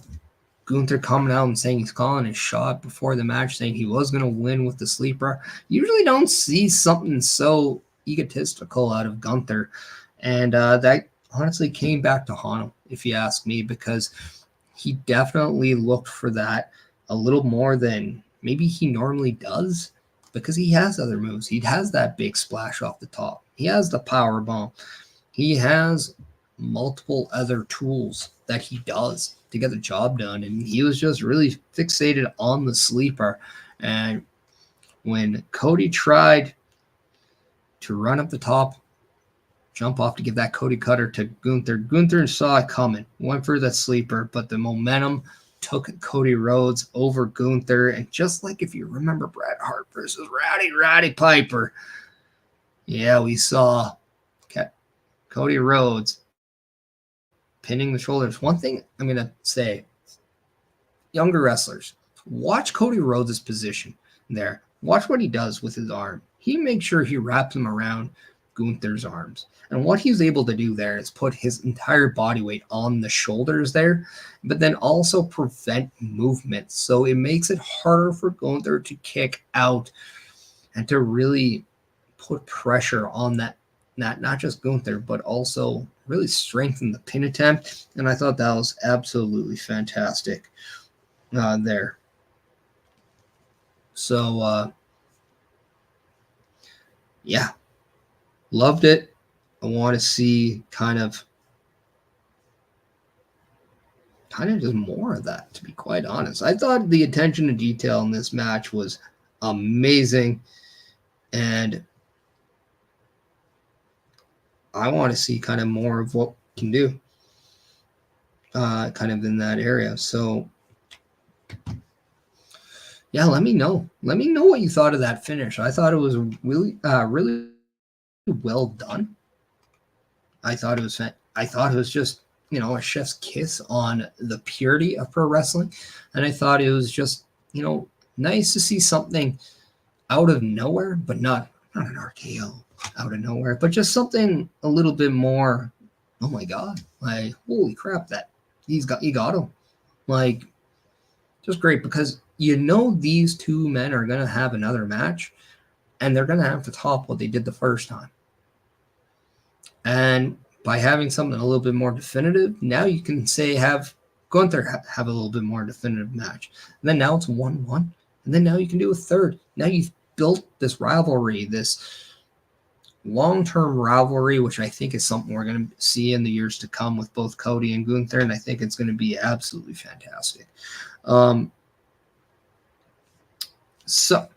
Gunther coming out and saying he's calling his shot before the match, saying he was going to win with the sleeper. You usually don't see something so egotistical out of Gunther. And that honestly came back to haunt him, if you ask me, because he definitely looked for that a little more than maybe he normally does, because he has other moves. He has that big splash off the top. He has the power bomb. He has multiple other tools that he does to get the job done, and he was just really fixated on the sleeper. And when Cody tried to run up the top, jump off to give that Cody cutter to Gunther, Gunther saw it coming, went for the sleeper, but the momentum took Cody Rhodes over Gunther. And just like if you remember Bret Hart versus Roddy Piper, yeah, we saw Cody Rhodes pinning the shoulders. One thing I'm going to say, younger wrestlers, watch Cody Rhodes' position there. Watch what he does with his arm. He makes sure he wraps him around Gunther's arms. And what he's able to do there is put his entire body weight on the shoulders there, but then also prevent movement. So it makes it harder for Gunther to kick out and to really put pressure on that, not just Gunther, but also really strengthen the pin attempt. And I thought that was absolutely fantastic there. So, yeah, loved it. I want to see kind of just more of that, to be quite honest. I thought the attention to detail in this match was amazing, and I want to see kind of more of what we can do kind of in that area. So, yeah, let me know. Let me know what you thought of that finish. I thought it was really, really well done. I thought it was just, a chef's kiss on the purity of pro wrestling. And I thought it was just, nice to see something out of nowhere, but not an RKO out of nowhere, but just something a little bit more, oh my God, like, holy crap, that he got him. Like, just great, because these two men are going to have another match, and they're going to have to top what they did the first time. And by having something a little bit more definitive, now you can say have Gunther have a little bit more definitive match. And then now it's 1-1. And then now you can do a third. Now you've built this rivalry, this long-term rivalry, which I think is something we're going to see in the years to come with both Cody and Gunther. And I think it's going to be absolutely fantastic. So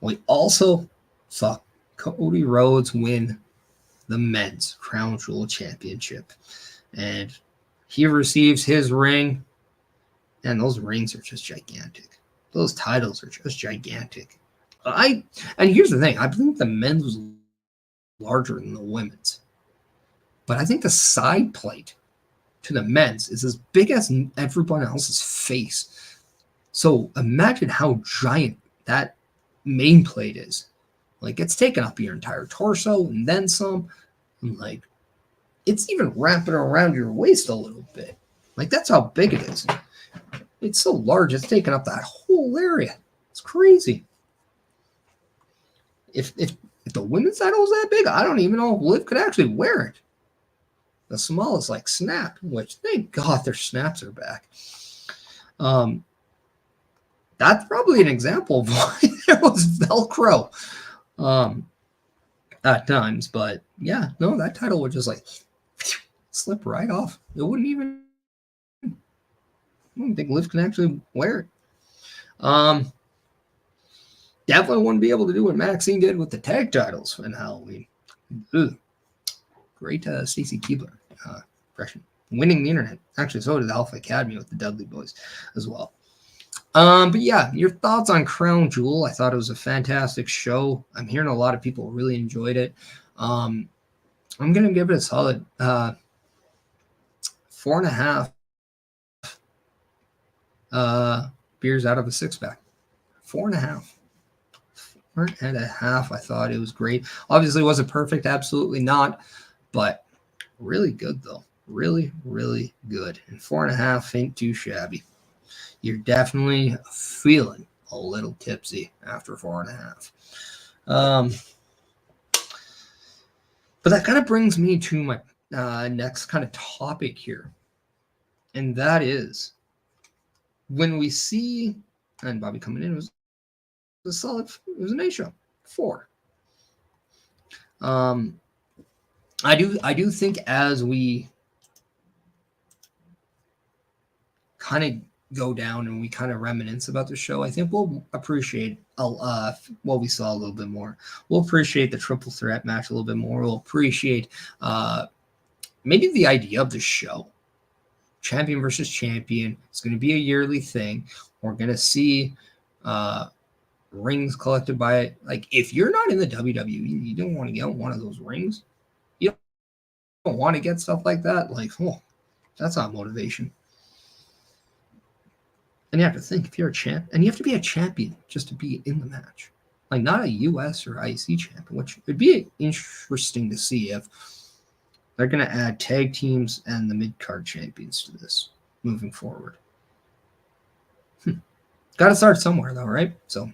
we also saw Cody Rhodes win the men's Crown Jewel Championship, and he receives his ring, and those rings are just gigantic. Those titles are just gigantic. And here's the thing, I believe the men's was larger than the women's, but I think the side plate to the men's is as big as everyone else's face. So imagine how giant that main plate is. Like, it's taking up your entire torso and then some. And like, it's even wrapping around your waist a little bit. Like, that's how big it is. It's so large, it's taking up that whole area. It's crazy. If the women's title was that big, I don't even know if Liv could actually wear it. The smallest, like, snap, which, thank God their snaps are back. That's probably an example of why there was Velcro at times. But yeah, no, that title would just like slip right off. It wouldn't even, I don't think Liv can actually wear it. Definitely wouldn't be able to do what Maxine did with the tag titles in Halloween. Ugh. Great Stacy Keibler impression. Winning the internet. Actually, so did Alpha Academy with the Dudley Boys as well. But yeah, your thoughts on Crown Jewel. I thought it was a fantastic show. I'm hearing a lot of people really enjoyed it. I'm going to give it a solid 4.5 beers out of a 6-pack. 4.5. 4.5. I thought it was great. Obviously, was it perfect? Absolutely not. But really good, though. Really, really good. And 4.5 ain't too shabby. You're definitely feeling a little tipsy after 4.5. But that kind of brings me to my next kind of topic here. And that is when we see, and Bobby coming in, it was an A show. 4. I do think as we kind of go down and we kind of reminisce about the show, I think we'll appreciate what we saw a little bit more. We'll appreciate the triple threat match a little bit more. We'll appreciate maybe the idea of the show champion versus champion. It's going to be a yearly thing. We're going to see rings collected by, like, if you're not in the WWE, you don't want to get one of those rings. You don't want to get stuff like that. Like, oh, that's not motivation. And you have to think, if you're a champ, and you have to be a champion just to be in the match. Like, not a US or IC champion, which would be interesting to see if they're going to add tag teams and the mid-card champions to this moving forward. Got to start somewhere, though, right? So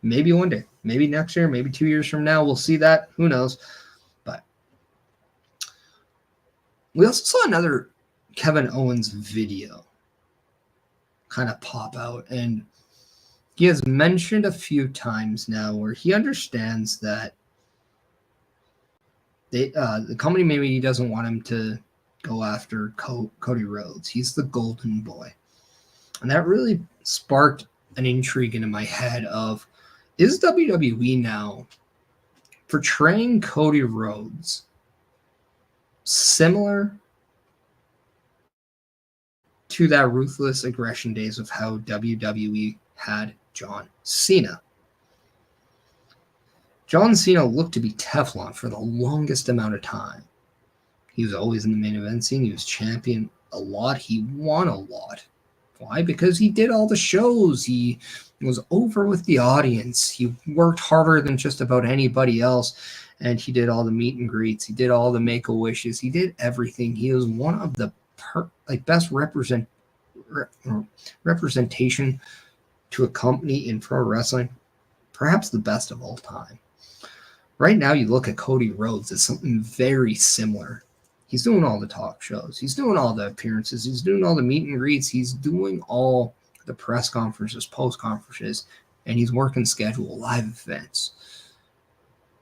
maybe one day, maybe next year, maybe 2 years from now, we'll see that. Who knows? But we also saw another Kevin Owens video kind of pop out, and he has mentioned a few times now where he understands that the company maybe doesn't want him to go after Cody Rhodes. He's the golden boy. And that really sparked an intrigue into my head of, is WWE now portraying Cody Rhodes similar to that ruthless aggression days of how WWE had John Cena? John Cena looked to be Teflon for the longest amount of time. He was always in the main event scene. He was champion a lot. He won a lot. Why? Because he did all the shows. He was over with the audience. He worked harder than just about anybody else. And he did all the meet and greets. He did all the make-a-wishes. He did everything. He was one of the best representation to a company in pro wrestling. Perhaps the best of all time. Right now, you look at Cody Rhodes as something very similar. He's doing all the talk shows. He's doing all the appearances. He's doing all the meet and greets. He's doing all the press conferences, post conferences, and he's working schedule, live events,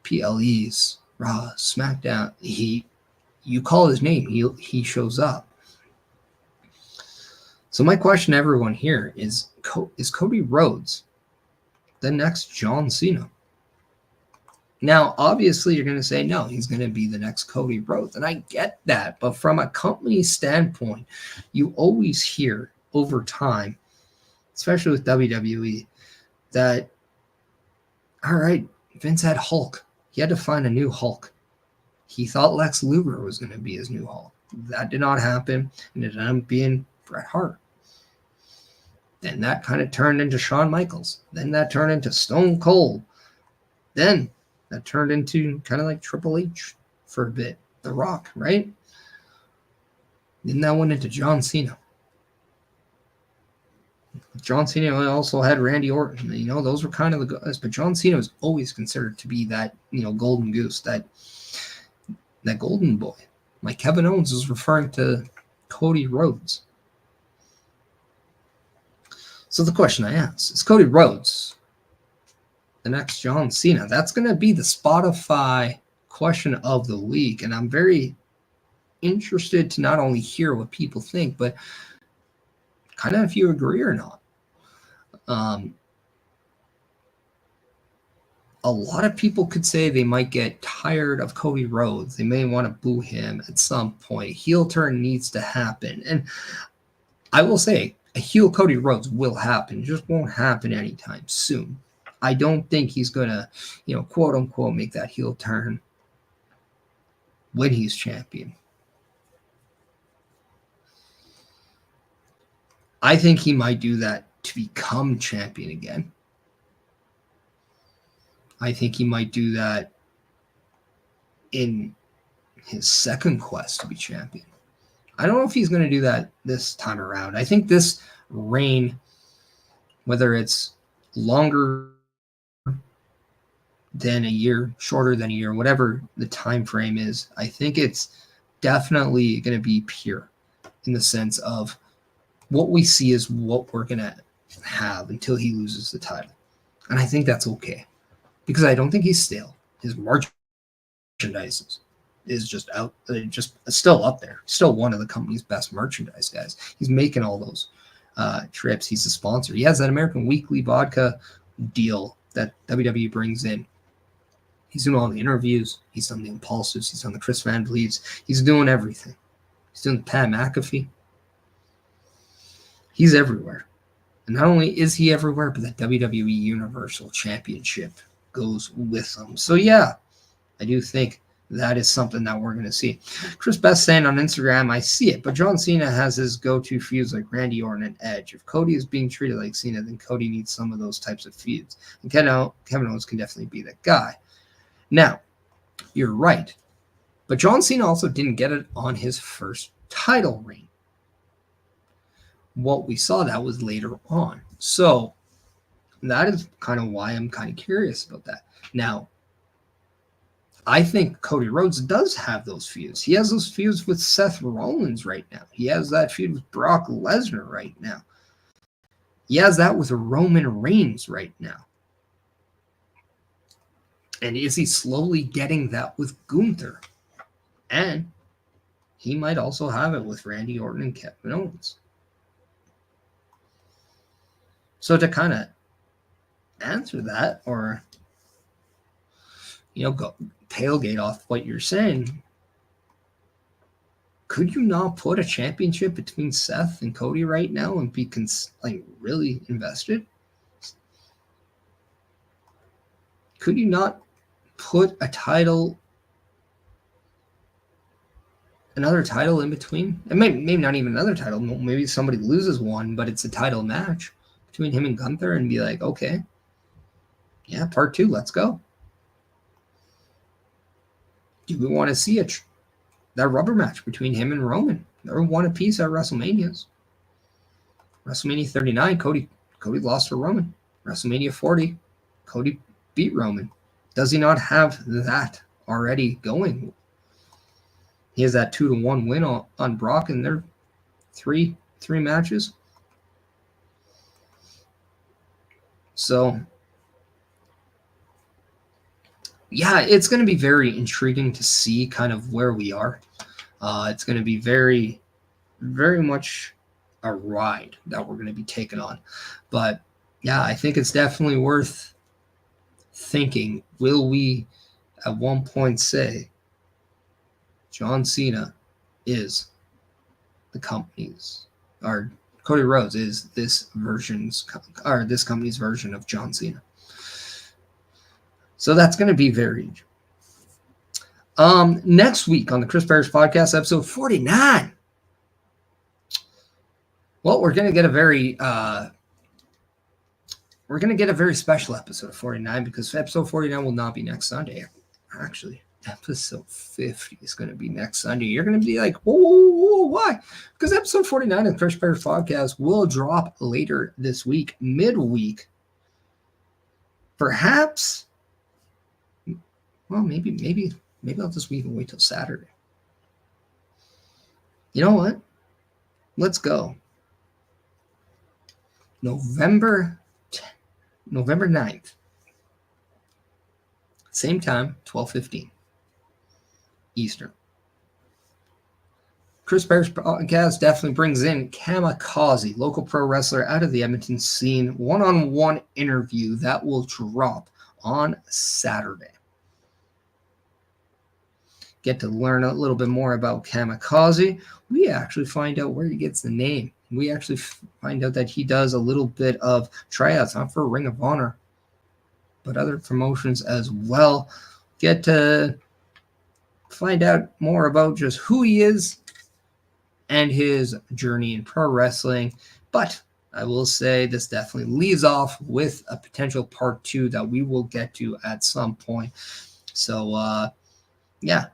PLEs, Raw, SmackDown. You call his name, he shows up. So my question to everyone here is Cody Rhodes the next John Cena? Now, obviously, you're going to say, no, he's going to be the next Cody Rhodes. And I get that. But from a company standpoint, you always hear over time, especially with WWE, that, all right, Vince had Hulk. He had to find a new Hulk. He thought Lex Luger was going to be his new Hulk. That did not happen. And it ended up being Bret Hart. Then that kind of turned into Shawn Michaels. Then that turned into Stone Cold. Then that turned into kind of like Triple H for a bit. The Rock, right? Then that went into John Cena. John Cena also had Randy Orton. You know, those were kind of the guys. But John Cena was always considered to be that, golden goose, that golden boy. Like Kevin Owens was referring to Cody Rhodes. So the question I ask is Cody Rhodes the next John Cena? That's going to be the Spotify question of the week. And I'm very interested to not only hear what people think, but kind of if you agree or not. A lot of people could say they might get tired of Cody Rhodes. They may want to boo him at some point. Heel turn needs to happen. And I will say, a heel Cody Rhodes will happen. It just won't happen anytime soon. I don't think he's going to, quote unquote, make that heel turn when he's champion. I think he might do that to become champion again. I think he might do that in his second quest to be champion. I don't know if he's going to do that this time around. I think this reign, whether it's longer than a year, shorter than a year, whatever the time frame is, I think it's definitely going to be pure in the sense of what we see is what we're going to have until he loses the title. And I think that's okay because I don't think he's stale. His merchandise is just out, just still up there. Still one of the company's best merchandise guys. He's making all those trips. He's a sponsor. He has that American Weekly vodka deal that WWE brings in. He's doing all the interviews. He's done the Impulsives. He's done the Chris Van Vliets. He's doing everything. He's doing Pat McAfee. He's everywhere. And not only is he everywhere, but the WWE Universal Championship goes with him. So yeah, I do think that is something that we're going to see. Chris Best saying on Instagram, I see it, but John Cena has his go-to feuds like Randy Orton and Edge. If Cody is being treated like Cena, then Cody needs some of those types of feuds. And Kevin Owens can definitely be that guy. Now, you're right. But John Cena also didn't get it on his first title reign. What we saw that was later on. So that is kind of why I'm kind of curious about that. Now, I think Cody Rhodes does have those feuds. He has those feuds with Seth Rollins right now. He has that feud with Brock Lesnar right now. He has that with Roman Reigns right now. And is he slowly getting that with Gunther? And he might also have it with Randy Orton and Kevin Owens. So to kind of answer that, or go tailgate off what you're saying, could you not put a championship between Seth and Cody right now and be really invested? Could you not put another title in between? And maybe not even another title. Maybe somebody loses one, but it's a title match between him and Gunther, and be like, okay, yeah, part 2, let's go. Do we want to see that rubber match between him and Roman? They're one apiece at WrestleManias. WrestleMania 39, Cody lost to Roman. WrestleMania 40, Cody beat Roman. Does he not have that already going? He has that 2-1 win on Brock in their three matches. So yeah, it's going to be very intriguing to see kind of where we are. It's going to be very, very much a ride that we're going to be taking on. But yeah, I think it's definitely worth thinking. Will we at one point say John Cena is the company's, or Cody Rhodes is this company's version of John Cena? So that's going to be very next week on the Chris Perish Podcast, episode 49. Well, we're going to get a very special episode of 49, because episode 49 will not be next Sunday. Actually, episode 50 is going to be next Sunday. You're going to be like, whoa, why? Because episode 49 of the Chris Perish Podcast will drop later this week, midweek. Perhaps. Well, maybe I'll just even wait till Saturday. You know what? Let's go. November 9th. Same time, 12:15 Eastern. Chris Perish Podcast definitely brings in Kamikaze, local pro wrestler out of the Edmonton scene. One-on-one interview that will drop on Saturday. Get to learn a little bit more about Kamikaze. We actually find out where he gets the name. We actually find out that he does a little bit of tryouts, not for Ring of Honor, but other promotions as well. Get to find out more about just who he is and his journey in pro wrestling. But I will say this definitely leaves off with a potential part 2 that we will get to at some point. So, yeah.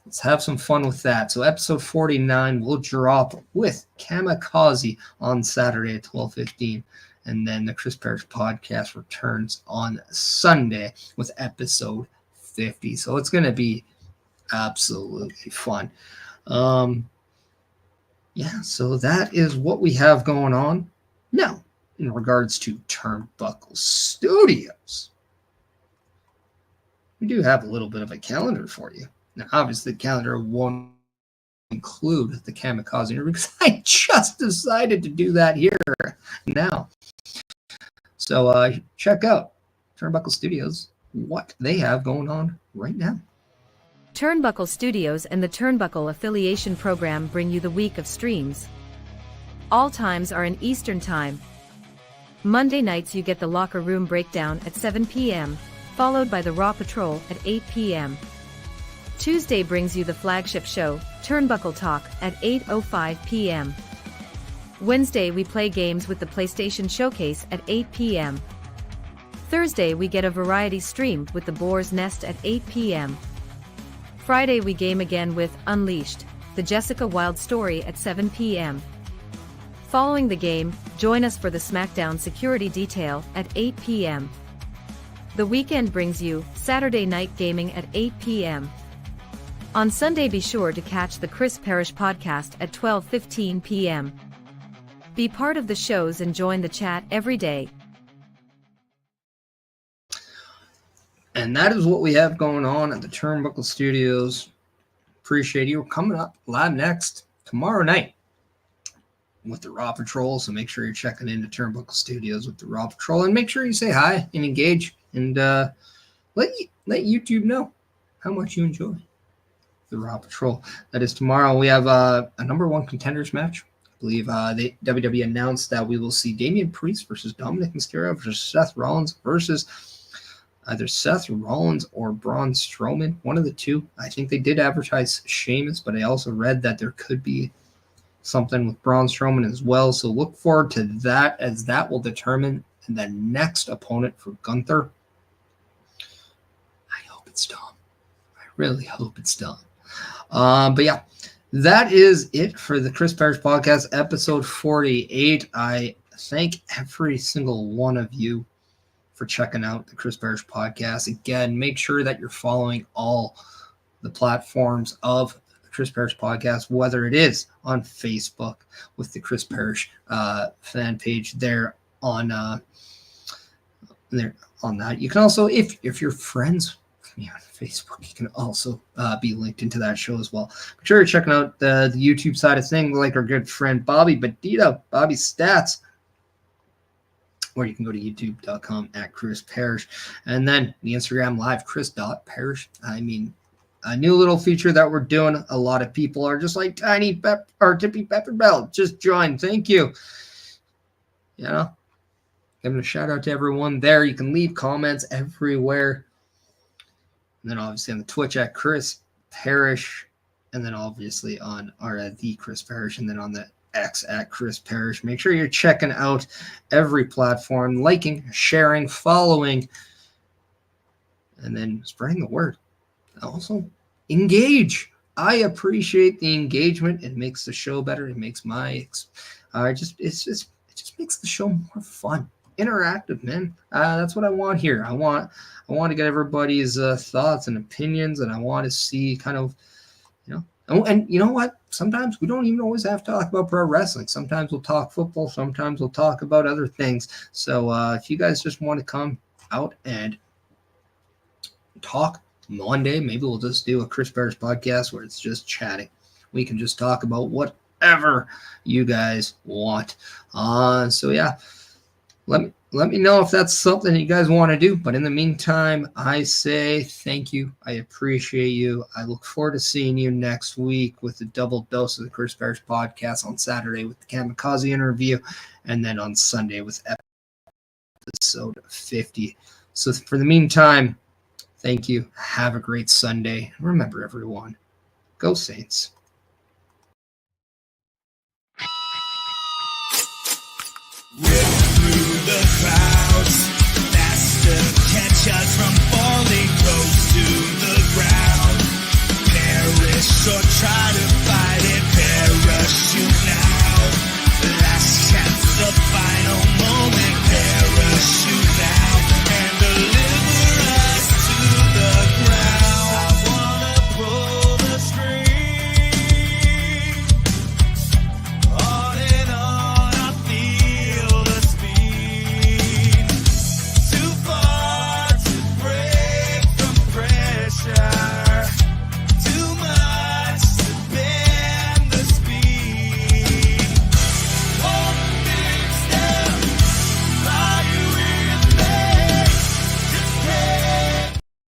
Let's have some fun with that. So episode 49 will drop with Kamikaze on Saturday at 12:15. And then the Chris Perish Podcast returns on Sunday with episode 50. So it's going to be absolutely fun. Yeah, so that is what we have going on. Now, in regards to Turnbuckle Studios, we do have a little bit of a calendar for you. Now, obviously, the calendar won't include the Kamikaze interview because I just decided to do that here now. So check out Turnbuckle Studios, what they have going on right now. Turnbuckle Studios and the Turnbuckle Affiliation Program bring you the week of streams. All times are in Eastern Time. Monday nights you get the Locker Room Breakdown at 7 p.m., followed by the Raw Patrol at 8 p.m. Tuesday brings you the flagship show, Turnbuckle Talk, at 8:05 p.m. Wednesday we play games with the PlayStation Showcase at 8 p.m. Thursday we get a variety stream with the Boar's Nest at 8 p.m. Friday we game again with Unleashed, the Jessica Wilde story at 7 p.m. Following the game, join us for the SmackDown Security Detail at 8 p.m. The weekend brings you Saturday Night Gaming at 8 p.m. On Sunday be sure to catch the Chris Perish podcast at 12:15 p.m. Be part of the shows and join the chat every day. And that is what we have going on at the Turnbuckle Studios. Appreciate you. We're coming up live next tomorrow night with the Raw Patrol, so make sure you're checking into Turnbuckle Studios with the Raw Patrol, and make sure you say hi and engage, and let YouTube know how much you enjoy the Raw Patrol. That is tomorrow. We have a number one contenders match. I believe WWE announced that we will see Damian Priest versus Dominic Mysterio versus Seth Rollins versus either Seth Rollins or Braun Strowman, one of the two. I think they did advertise Sheamus, but I also read that there could be something with Braun Strowman as well. So look forward to that, as that will determine the next opponent for Gunther. I hope it's Dom. I really hope it's Dom. But yeah, that is it for the Chris Perish Podcast, episode 48. I thank every single one of you for checking out the Chris Perish Podcast. Again, make sure that you're following all the platforms of the Chris Perish Podcast, whether it is on Facebook with the Chris Perish fan page there on that. You can also, if you're friends with me on Facebook, you can also be linked into that show as well. Make sure you're checking out the YouTube side of things, like our good friend Bobby Badito, Bobby Stats, or you can go to youtube.com at Chris Perish. And then the Instagram live, chris.perish. I mean, a new little feature that we're doing. A lot of people are just like Tiny Pep or Tippy Pepper Bell. Just join. Thank you. You know, giving a shout out to everyone there. You can leave comments everywhere. And then obviously on the Twitch at Chris Perish. And then obviously on the Chris Perish. And then on the X at Chris Perish. Make sure you're checking out every platform, liking, sharing, following, and then spreading the word. Also, engage. I appreciate the engagement. It makes the show better. It makes it just makes the show more fun, interactive, man. That's what I want here. I want to get everybody's thoughts and opinions, and I want to see kind of, and you know what? Sometimes we don't even always have to talk about pro wrestling. Sometimes we'll talk football. Sometimes we'll talk about other things. So if you guys just want to come out and talk one day, maybe we'll just do a Chris Perish podcast where it's just chatting. We can just talk about whatever you guys want. So yeah, let me know if that's something you guys want to do. But in the meantime, I say thank you. I appreciate you. I look forward to seeing you next week with a double dose of the Chris Perish Podcast on Saturday with the Kamikaze interview, and then on Sunday with episode 50. So for the meantime, thank you. Have a great Sunday. Remember, everyone, go Saints. Through the clouds.